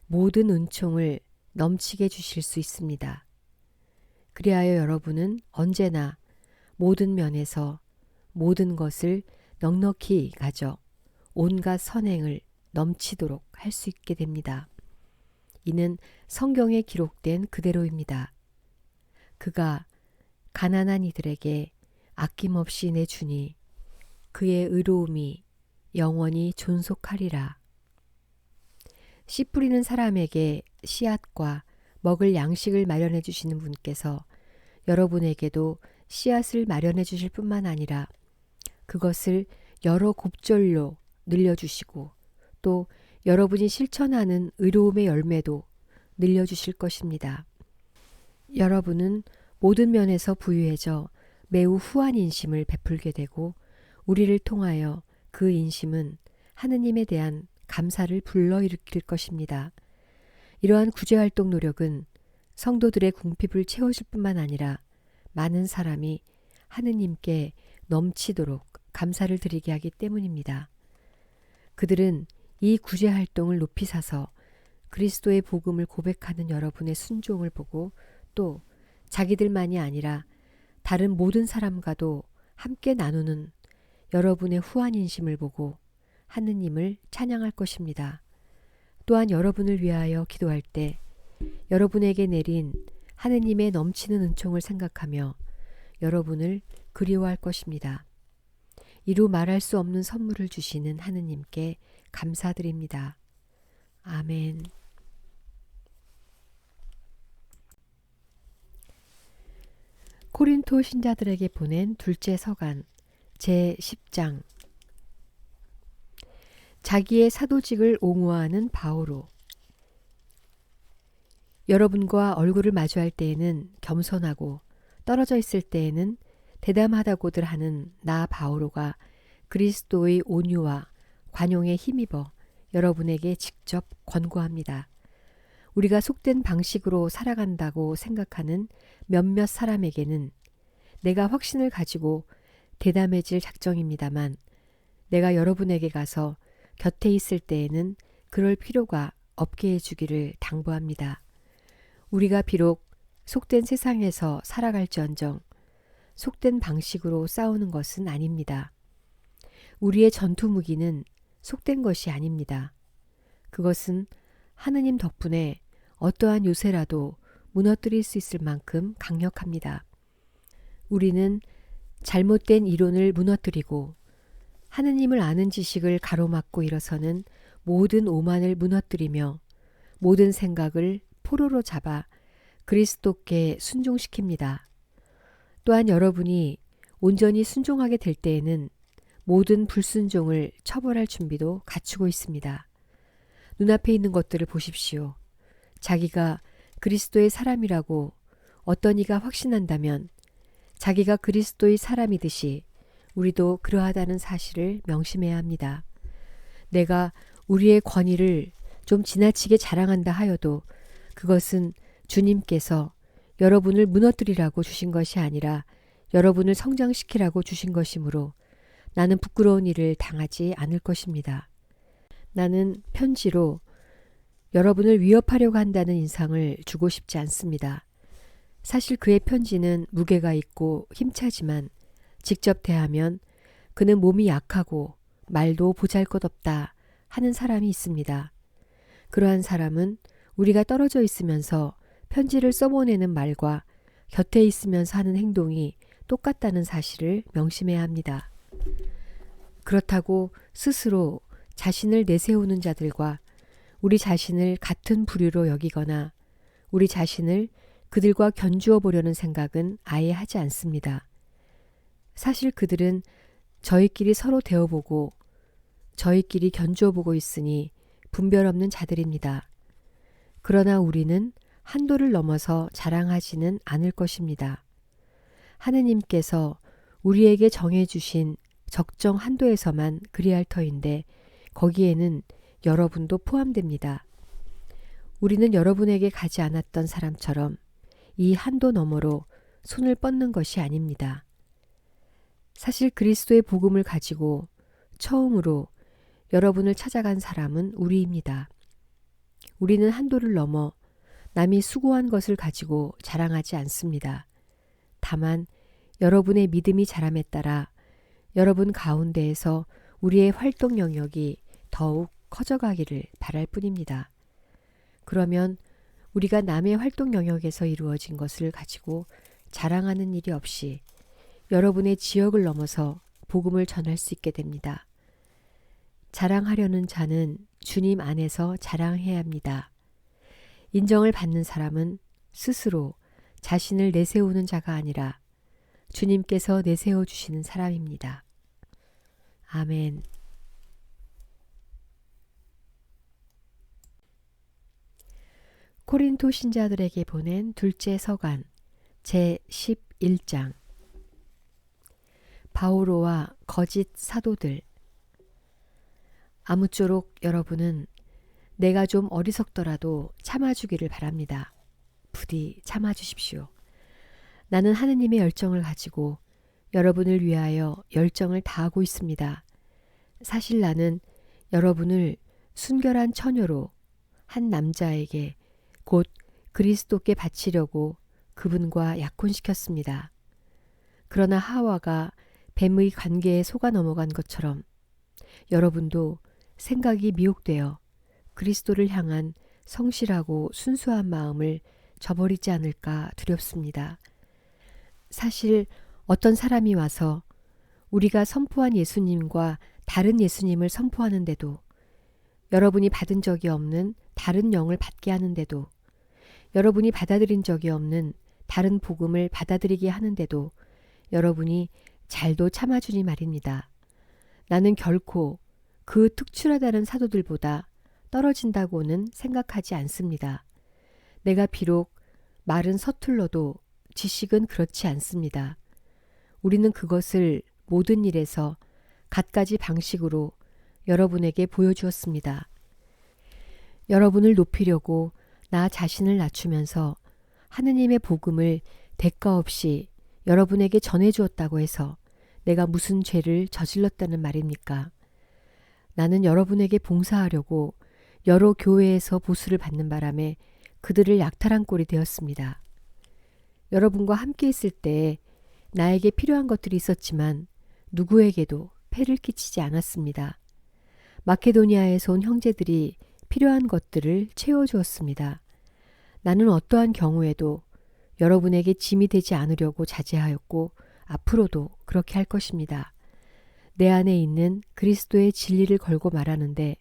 모든 은총을 넘치게 주실 수 있습니다. 그리하여 여러분은 언제나 모든 면에서 모든 것을 넉넉히 가져 온갖 선행을 넘치도록 할 수 있게 됩니다. 이는 성경에 기록된 그대로입니다. 그가 가난한 이들에게 아낌없이 내주니 그의 의로움이 영원히 존속하리라. 씨 뿌리는 사람에게 씨앗과 먹을 양식을 마련해 주시는 분께서 여러분에게도 씨앗을 마련해 주실 뿐만 아니라 그것을 여러 곱절로 늘려주시고 또 여러분이 실천하는 의로움의 열매도 늘려주실 것입니다. 여러분은 모든 면에서 부유해져 매우 후한 인심을 베풀게 되고 우리를 통하여 그 인심은 하느님에 대한 감사를 불러일으킬 것입니다. 이러한 구제활동 노력은 성도들의 궁핍을 채워줄 뿐만 아니라 많은 사람이 하느님께 넘치도록 감사를 드리게 하기 때문입니다. 그들은 이 구제활동을 높이 사서 그리스도의 복음을 고백하는 여러분의 순종을 보고 또 자기들만이 아니라 다른 모든 사람과도 함께 나누는 여러분의 후한 인심을 보고 하느님을 찬양할 것입니다. 또한 여러분을 위하여 기도할 때 여러분에게 내린 하느님의 넘치는 은총을 생각하며 여러분을 그리워할 것입니다. 이루 말할 수 없는 선물을 주시는 하느님께 감사드립니다. 아멘. 코린토 신자들에게 보낸 둘째 서간 제10장. 자기의 사도직을 옹호하는 바오로. 여러분과 얼굴을 마주할 때에는 겸손하고 떨어져 있을 때에는 대담하다고들 하는 나 바오로가 그리스도의 온유와 관용에 힘입어 여러분에게 직접 권고합니다. 우리가 속된 방식으로 살아간다고 생각하는 몇몇 사람에게는 내가 확신을 가지고 대담해질 작정입니다만 내가 여러분에게 가서 곁에 있을 때에는 그럴 필요가 없게 해주기를 당부합니다. 우리가 비록 속된 세상에서 살아갈지언정 속된 방식으로 싸우는 것은 아닙니다. 우리의 전투 무기는 속된 것이 아닙니다. 그것은 하느님 덕분에 어떠한 요새라도 무너뜨릴 수 있을 만큼 강력합니다. 우리는 잘못된 이론을 무너뜨리고 하느님을 아는 지식을 가로막고 일어서는 모든 오만을 무너뜨리며 모든 생각을 포로로 잡아 그리스도께 순종시킵니다. 또한 여러분이 온전히 순종하게 될 때에는 모든 불순종을 처벌할 준비도 갖추고 있습니다. 눈앞에 있는 것들을 보십시오. 자기가 그리스도의 사람이라고 어떤 이가 확신한다면 자기가 그리스도의 사람이듯이 우리도 그러하다는 사실을 명심해야 합니다. 내가 우리의 권위를 좀 지나치게 자랑한다 하여도 그것은 주님께서 여러분을 무너뜨리라고 주신 것이 아니라 여러분을 성장시키라고 주신 것이므로 나는 부끄러운 일을 당하지 않을 것입니다. 나는 편지로 여러분을 위협하려고 한다는 인상을 주고 싶지 않습니다. 사실 그의 편지는 무게가 있고 힘차지만 직접 대하면 그는 몸이 약하고 말도 보잘것없다 하는 사람이 있습니다. 그러한 사람은 우리가 떨어져 있으면서 편지를 써보내는 말과 곁에 있으면서 하는 행동이 똑같다는 사실을 명심해야 합니다. 그렇다고 스스로 자신을 내세우는 자들과 우리 자신을 같은 부류로 여기거나 우리 자신을 그들과 견주어 보려는 생각은 아예 하지 않습니다. 사실 그들은 저희끼리 서로 대어보고 저희끼리 견주어 보고 있으니 분별 없는 자들입니다. 그러나 우리는 한도를 넘어서 자랑하지는 않을 것입니다. 하느님께서 우리에게 정해주신 적정 한도에서만 그리할 터인데 거기에는 여러분도 포함됩니다. 우리는 여러분에게 가지 않았던 사람처럼 이 한도 너머로 손을 뻗는 것이 아닙니다. 사실 그리스도의 복음을 가지고 처음으로 여러분을 찾아간 사람은 우리입니다. 우리는 한도를 넘어 남이 수고한 것을 가지고 자랑하지 않습니다. 다만 여러분의 믿음이 자람에 따라 여러분 가운데에서 우리의 활동 영역이 더욱 커져가기를 바랄 뿐입니다. 그러면 우리가 남의 활동 영역에서 이루어진 것을 가지고 자랑하는 일이 없이 여러분의 지역을 넘어서 복음을 전할 수 있게 됩니다. 자랑하려는 자는 주님 안에서 자랑해야 합니다. 인정을 받는 사람은 스스로 자신을 내세우는 자가 아니라 주님께서 내세워 주시는 사람입니다. 아멘. 코린토 신자들에게 보낸 둘째 서간 제11장 바오로와 거짓 사도들. 아무쪼록 여러분은 내가 좀 어리석더라도 참아주기를 바랍니다. 부디 참아주십시오. 나는 하느님의 열정을 가지고 여러분을 위하여 열정을 다하고 있습니다. 사실 나는 여러분을 순결한 처녀로 한 남자에게 곧 그리스도께 바치려고 그분과 약혼시켰습니다. 그러나 하와가 뱀의 관계에 속아 넘어간 것처럼 여러분도 생각이 미혹되어 그리스도를 향한 성실하고 순수한 마음을 저버리지 않을까 두렵습니다. 사실 어떤 사람이 와서 우리가 선포한 예수님과 다른 예수님을 선포하는데도 여러분이 받은 적이 없는 다른 영을 받게 하는데도 여러분이 받아들인 적이 없는 다른 복음을 받아들이게 하는데도 여러분이 잘도 참아주니 말입니다. 나는 결코 그 특출하다는 사도들보다 떨어진다고는 생각하지 않습니다. 내가 비록 말은 서툴러도 지식은 그렇지 않습니다. 우리는 그것을 모든 일에서 갖가지 방식으로 여러분에게 보여주었습니다. 여러분을 높이려고 나 자신을 낮추면서 하느님의 복음을 대가 없이 여러분에게 전해주었다고 해서 내가 무슨 죄를 저질렀다는 말입니까? 나는 여러분에게 봉사하려고 여러 교회에서 보수를 받는 바람에 그들을 약탈한 꼴이 되었습니다. 여러분과 함께 있을 때에 나에게 필요한 것들이 있었지만 누구에게도 폐를 끼치지 않았습니다. 마케도니아에서 온 형제들이 필요한 것들을 채워주었습니다. 나는 어떠한 경우에도 여러분에게 짐이 되지 않으려고 자제하였고 앞으로도 그렇게 할 것입니다. 내 안에 있는 그리스도의 진리를 걸고 말하는데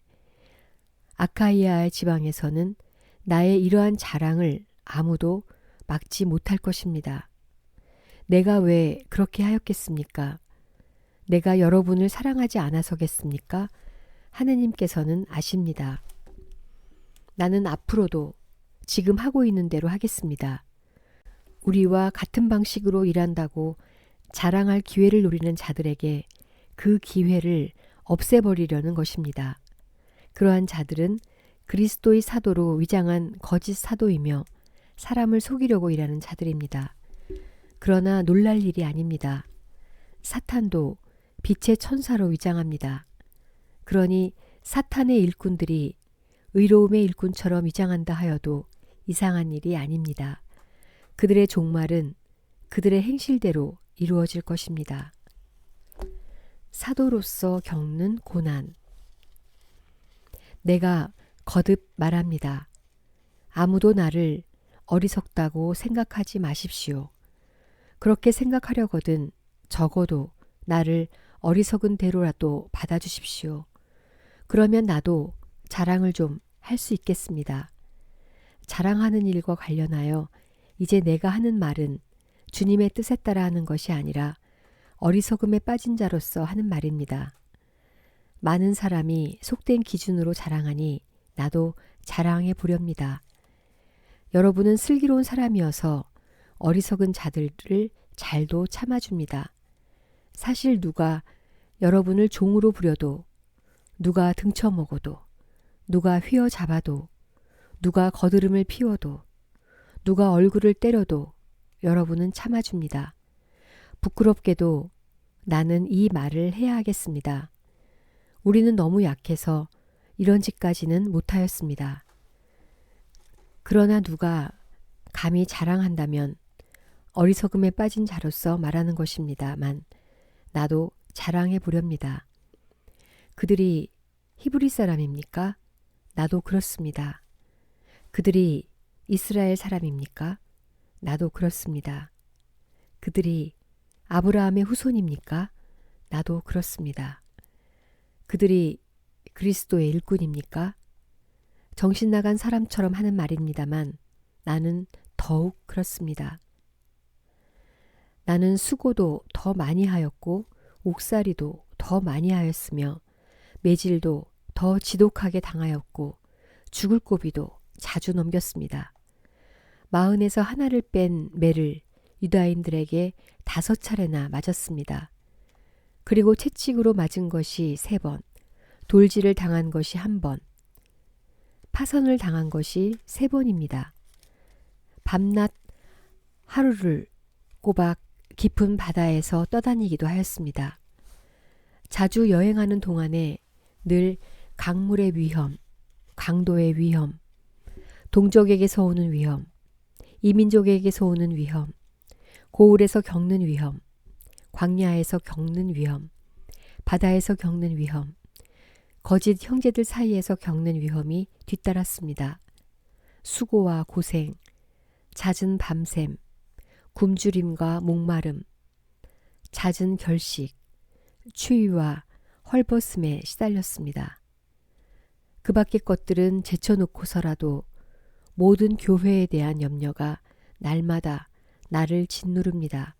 아카이아의 지방에서는 나의 이러한 자랑을 아무도 막지 못할 것입니다. 내가 왜 그렇게 하였겠습니까? 내가 여러분을 사랑하지 않아서겠습니까? 하느님께서는 아십니다. 나는 앞으로도 지금 하고 있는 대로 하겠습니다. 우리와 같은 방식으로 일한다고 자랑할 기회를 노리는 자들에게 그 기회를 없애버리려는 것입니다. 그러한 자들은 그리스도의 사도로 위장한 거짓 사도이며 사람을 속이려고 일하는 자들입니다. 그러나 놀랄 일이 아닙니다. 사탄도 빛의 천사로 위장합니다. 그러니 사탄의 일꾼들이 의로움의 일꾼처럼 위장한다 하여도 이상한 일이 아닙니다. 그들의 종말은 그들의 행실대로 이루어질 것입니다. 사도로서 겪는 고난. 내가 거듭 말합니다. 아무도 나를 어리석다고 생각하지 마십시오. 그렇게 생각하려거든 적어도 나를 어리석은 대로라도 받아주십시오. 그러면 나도 자랑을 좀 할 수 있겠습니다. 자랑하는 일과 관련하여 이제 내가 하는 말은 주님의 뜻에 따라 하는 것이 아니라 어리석음에 빠진 자로서 하는 말입니다. 많은 사람이 속된 기준으로 자랑하니 나도 자랑해 보렵니다. 여러분은 슬기로운 사람이어서 어리석은 자들을 잘도 참아줍니다. 사실 누가 여러분을 종으로 부려도, 누가 등쳐먹어도, 누가 휘어잡아도, 누가 거드름을 피워도, 누가 얼굴을 때려도 여러분은 참아줍니다. 부끄럽게도 나는 이 말을 해야 하겠습니다. 우리는 너무 약해서 이런 짓까지는 못하였습니다. 그러나 누가 감히 자랑한다면 어리석음에 빠진 자로서 말하는 것입니다만 나도 자랑해 보렵니다. 그들이 히브리 사람입니까? 나도 그렇습니다. 그들이 이스라엘 사람입니까? 나도 그렇습니다. 그들이 아브라함의 후손입니까? 나도 그렇습니다. 그들이 그리스도의 일꾼입니까? 정신 나간 사람처럼 하는 말입니다만 나는 더욱 그렇습니다. 나는 수고도 더 많이 하였고 옥살이도 더 많이 하였으며 매질도 더 지독하게 당하였고 죽을 고비도 자주 넘겼습니다. 40에서 하나를 뺀 매를 유다인들에게 5차례나 맞았습니다. 그리고 채찍으로 맞은 것이 3번, 돌질을 당한 것이 1번, 파선을 당한 것이 3번입니다. 밤낮 하루를 꼬박 깊은 바다에서 떠다니기도 하였습니다. 자주 여행하는 동안에 늘 강물의 위험, 강도의 위험, 동족에게서 오는 위험, 이민족에게서 오는 위험, 고을에서 겪는 위험, 광야에서 겪는 위험, 바다에서 겪는 위험, 거짓 형제들 사이에서 겪는 위험이 뒤따랐습니다. 수고와 고생, 잦은 밤샘, 굶주림과 목마름, 잦은 결식, 추위와 헐벗음에 시달렸습니다. 그 밖의 것들은 제쳐놓고서라도 모든 교회에 대한 염려가 날마다 나를 짓누릅니다.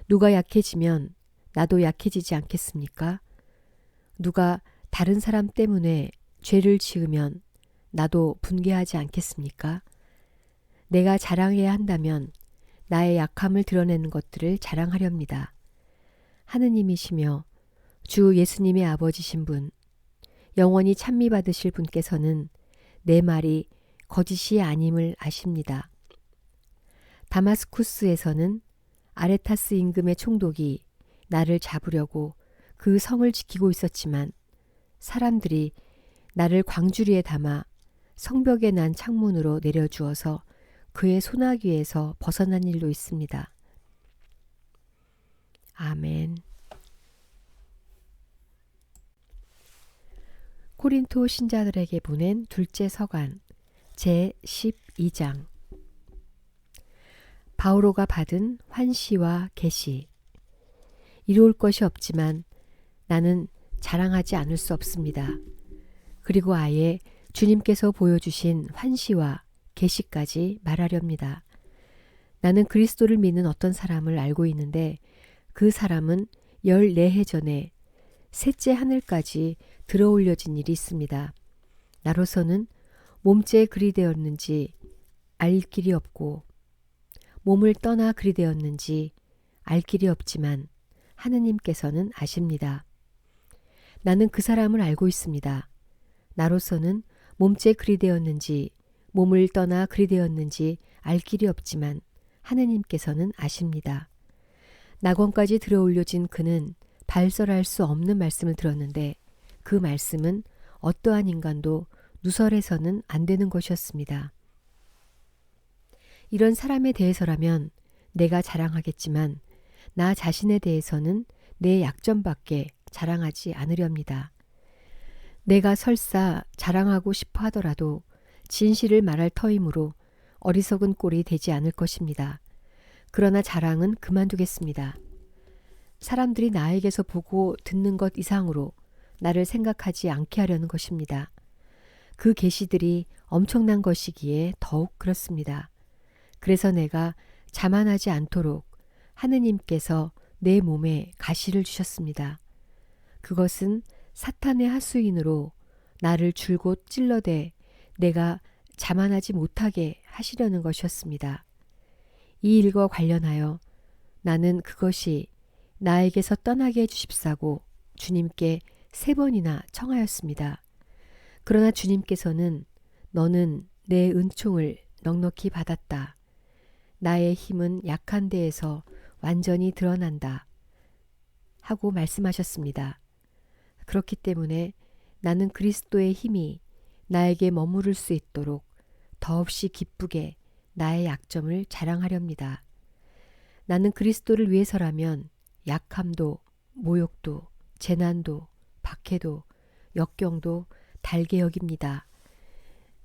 누가 약해지면 나도 약해지지 않겠습니까? 누가 다른 사람 때문에 죄를 지으면 나도 분개하지 않겠습니까? 내가 자랑해야 한다면 나의 약함을 드러내는 것들을 자랑하렵니다. 하느님이시며 주 예수님의 아버지신 분, 영원히 찬미받으실 분께서는 내 말이 거짓이 아님을 아십니다. 다마스쿠스에서는 아레타스 임금의 총독이 나를 잡으려고 그 성을 지키고 있었지만 사람들이 나를 광주리에 담아 성벽에 난 창문으로 내려주어서 그의 소나기에서 벗어난 일도 있습니다. 아멘. 코린토 신자들에게 보낸 둘째 서간 제12장. 바오로가 받은 환시와 계시. 이루올 것이 없지만 나는 자랑하지 않을 수 없습니다. 그리고 아예 주님께서 보여주신 환시와 계시까지 말하렵니다. 나는 그리스도를 믿는 어떤 사람을 알고 있는데 그 사람은 14해 전에 셋째 하늘까지 들어올려진 일이 있습니다. 나로서는 몸째 그리 되었는지 알 길이 없고 몸을 떠나 그리 되었는지 알 길이 없지만 하느님께서는 아십니다. 나는 그 사람을 알고 있습니다. 나로서는 몸째 그리 되었는지 몸을 떠나 그리 되었는지 알 길이 없지만 하느님께서는 아십니다. 낙원까지 들어올려진 그는 발설할 수 없는 말씀을 들었는데 그 말씀은 어떠한 인간도 누설해서는 안 되는 것이었습니다. 이런 사람에 대해서라면 내가 자랑하겠지만 나 자신에 대해서는 내 약점밖에 자랑하지 않으렵니다. 내가 설사 자랑하고 싶어 하더라도 진실을 말할 터이므로 어리석은 꼴이 되지 않을 것입니다. 그러나 자랑은 그만두겠습니다. 사람들이 나에게서 보고 듣는 것 이상으로 나를 생각하지 않게 하려는 것입니다. 그 계시들이 엄청난 것이기에 더욱 그렇습니다. 그래서 내가 자만하지 않도록 하느님께서 내 몸에 가시를 주셨습니다. 그것은 사탄의 하수인으로 나를 줄곧 찔러대 내가 자만하지 못하게 하시려는 것이었습니다. 이 일과 관련하여 나는 그것이 나에게서 떠나게 해주십사고 주님께 3번이나 청하였습니다. 그러나 주님께서는 너는 내 은총을 넉넉히 받았다. 나의 힘은 약한 데에서 완전히 드러난다. 하고 말씀하셨습니다. 그렇기 때문에 나는 그리스도의 힘이 나에게 머무를 수 있도록 더없이 기쁘게 나의 약점을 자랑하렵니다. 나는 그리스도를 위해서라면 약함도, 모욕도, 재난도, 박해도, 역경도 달게 여깁니다.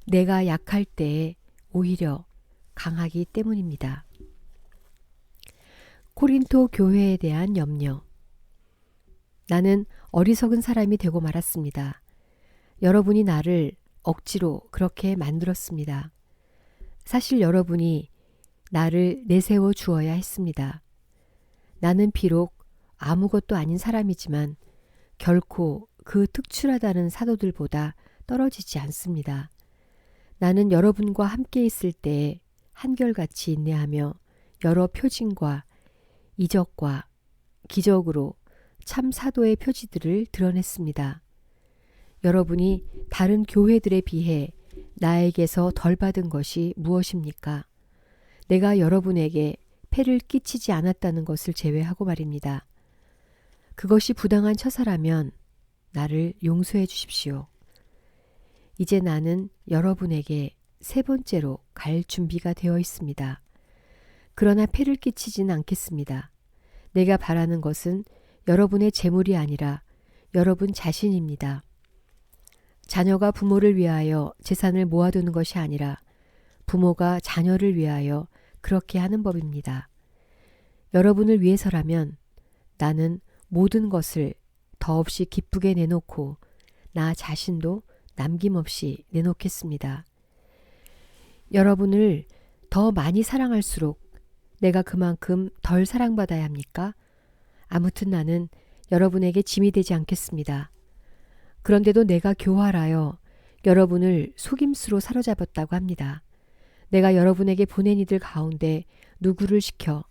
내가 약할 때에 오히려 강하기 때문입니다. 코린토 교회에 대한 염려. 나는 어리석은 사람이 되고 말았습니다. 여러분이 나를 억지로 그렇게 만들었습니다. 사실 여러분이 나를 내세워 주어야 했습니다. 나는 비록 아무것도 아닌 사람이지만 결코 그 특출하다는 사도들보다 떨어지지 않습니다. 나는 여러분과 함께 있을 때에 한결같이 인내하며 여러 표징과 이적과 기적으로 참 사도의 표지들을 드러냈습니다. 여러분이 다른 교회들에 비해 나에게서 덜 받은 것이 무엇입니까? 내가 여러분에게 폐를 끼치지 않았다는 것을 제외하고 말입니다. 그것이 부당한 처사라면 나를 용서해 주십시오. 이제 나는 여러분에게 3번째로 갈 준비가 되어 있습니다. 그러나 폐를 끼치지는 않겠습니다. 내가 바라는 것은 여러분의 재물이 아니라 여러분 자신입니다. 자녀가 부모를 위하여 재산을 모아두는 것이 아니라 부모가 자녀를 위하여 그렇게 하는 법입니다. 여러분을 위해서라면 나는 모든 것을 더없이 기쁘게 내놓고 나 자신도 남김없이 내놓겠습니다. 여러분을 더 많이 사랑할수록 내가 그만큼 덜 사랑받아야 합니까? 아무튼 나는 여러분에게 짐이 되지 않겠습니다. 그런데도 내가 교활하여 여러분을 속임수로 사로잡았다고 합니다. 내가 여러분에게 보낸 이들 가운데 누구를 시켜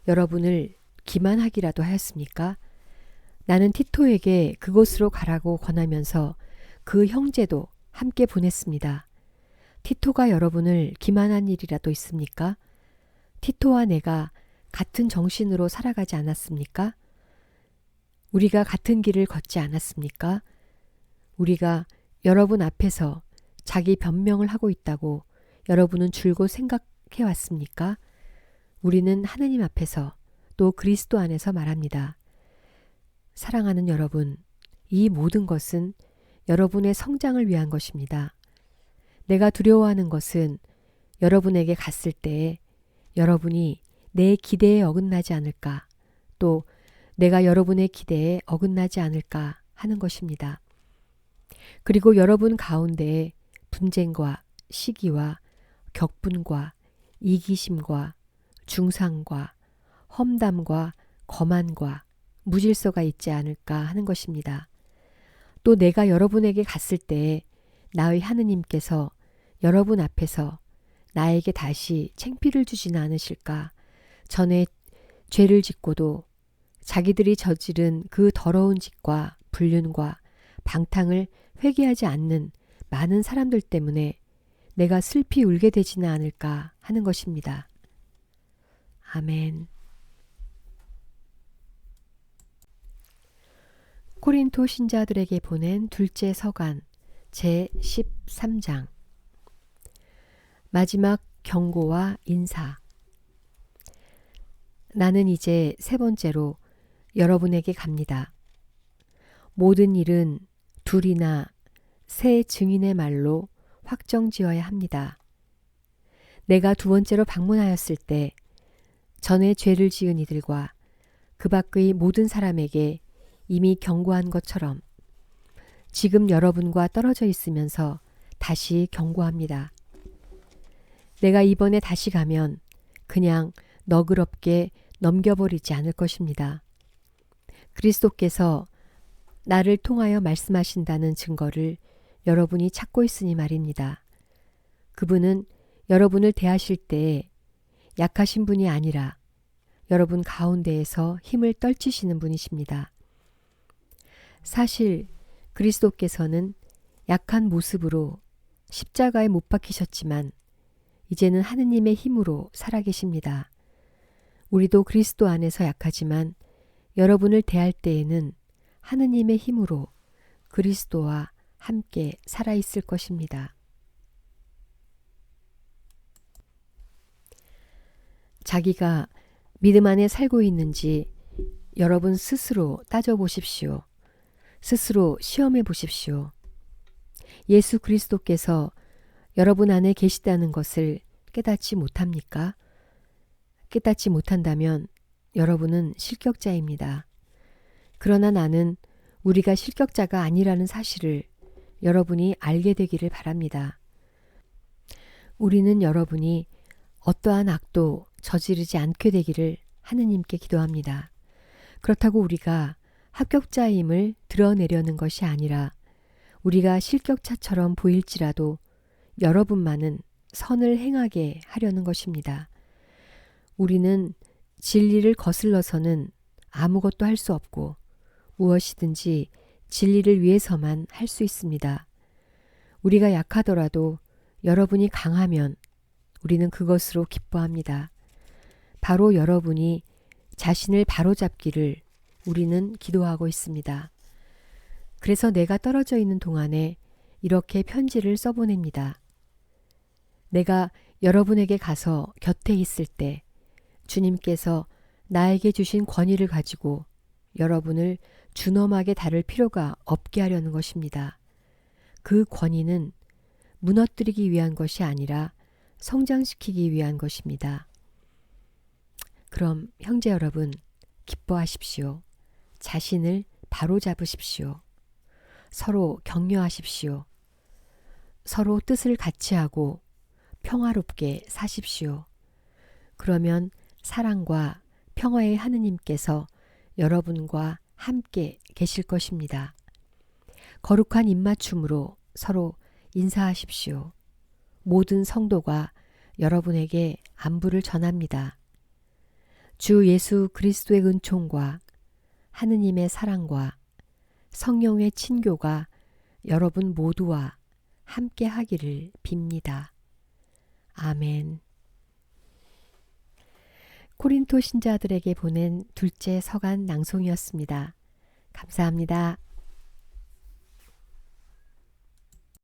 여러분을 기만하기라도 하였습니까? 나는 티토에게 그곳으로 가라고 권하면서 그 형제도 함께 보냈습니다. 티토가 여러분을 기만한 일이라도 있습니까? 티토와 내가 같은 정신으로 살아가지 않았습니까? 우리가 같은 길을 걷지 않았습니까? 우리가 여러분 앞에서 자기 변명을 하고 있다고 여러분은 줄곧 생각해 왔습니까? 우리는 하느님 앞에서 또 그리스도 안에서 말합니다. 사랑하는 여러분, 이 모든 것은 여러분의 성장을 위한 것입니다. 내가 두려워하는 것은 여러분에게 갔을 때에 여러분이 내 기대에 어긋나지 않을까, 또 내가 여러분의 기대에 어긋나지 않을까 하는 것입니다. 그리고 여러분 가운데에 분쟁과 시기와 격분과 이기심과 중상과 험담과 거만과 무질서가 있지 않을까 하는 것입니다. 또 내가 여러분에게 갔을 때에 나의 하느님께서 여러분 앞에서 나에게 다시 창피를 주지는 않으실까? 전에 죄를 짓고도 자기들이 저지른 그 더러운 짓과 불륜과 방탕을 회개하지 않는 많은 사람들 때문에 내가 슬피 울게 되지는 않을까 하는 것입니다. 아멘. 코린토 신자들에게 보낸 둘째 서간 제13장 마지막 경고와 인사. 나는 이제 세 번째로 여러분에게 갑니다. 모든 일은 둘이나 세 증인의 말로 확정지어야 합니다. 내가 두 번째로 방문하였을 때 전에 죄를 지은 이들과 그 밖의 모든 사람에게 이미 경고한 것처럼 지금 여러분과 떨어져 있으면서 다시 경고합니다. 내가 이번에 다시 가면 그냥 너그럽게 넘겨버리지 않을 것입니다. 그리스도께서 나를 통하여 말씀하신다는 증거를 여러분이 찾고 있으니 말입니다. 그분은 여러분을 대하실 때에 약하신 분이 아니라 여러분 가운데에서 힘을 떨치시는 분이십니다. 사실 그리스도께서는 약한 모습으로 십자가에 못 박히셨지만 이제는 하느님의 힘으로 살아계십니다. 우리도 그리스도 안에서 약하지만 여러분을 대할 때에는 하느님의 힘으로 그리스도와 함께 살아있을 것입니다. 자기가 믿음 안에 살고 있는지 여러분 스스로 따져보십시오. 스스로 시험해 보십시오. 예수 그리스도께서 여러분 안에 계시다는 것을 깨닫지 못합니까? 깨닫지 못한다면 여러분은 실격자입니다. 그러나 나는 우리가 실격자가 아니라는 사실을 여러분이 알게 되기를 바랍니다. 우리는 여러분이 어떠한 악도 저지르지 않게 되기를 하느님께 기도합니다. 그렇다고 우리가 합격자임을 드러내려는 것이 아니라 우리가 실격자처럼 보일지라도 여러분만은 선을 행하게 하려는 것입니다. 우리는 진리를 거슬러서는 아무것도 할 수 없고 무엇이든지 진리를 위해서만 할 수 있습니다. 우리가 약하더라도 여러분이 강하면 우리는 그것으로 기뻐합니다. 바로 여러분이 자신을 바로잡기를 우리는 기도하고 있습니다. 그래서 내가 떨어져 있는 동안에 이렇게 편지를 써보냅니다. 내가 여러분에게 가서 곁에 있을 때 주님께서 나에게 주신 권위를 가지고 여러분을 준엄하게 다룰 필요가 없게 하려는 것입니다. 그 권위는 무너뜨리기 위한 것이 아니라 성장시키기 위한 것입니다. 그럼 형제 여러분, 기뻐하십시오. 자신을 바로잡으십시오. 서로 격려하십시오. 서로 뜻을 같이 하고 평화롭게 사십시오. 그러면 사랑과 평화의 하느님께서 여러분과 함께 계실 것입니다. 거룩한 입맞춤으로 서로 인사하십시오. 모든 성도가 여러분에게 안부를 전합니다. 주 예수 그리스도의 은총과 하느님의 사랑과 성령의 친교가 여러분 모두와 함께 하기를 빕니다. 아멘. 코린토 신자들에게 보낸 둘째 서간 낭송이었습니다. 감사합니다.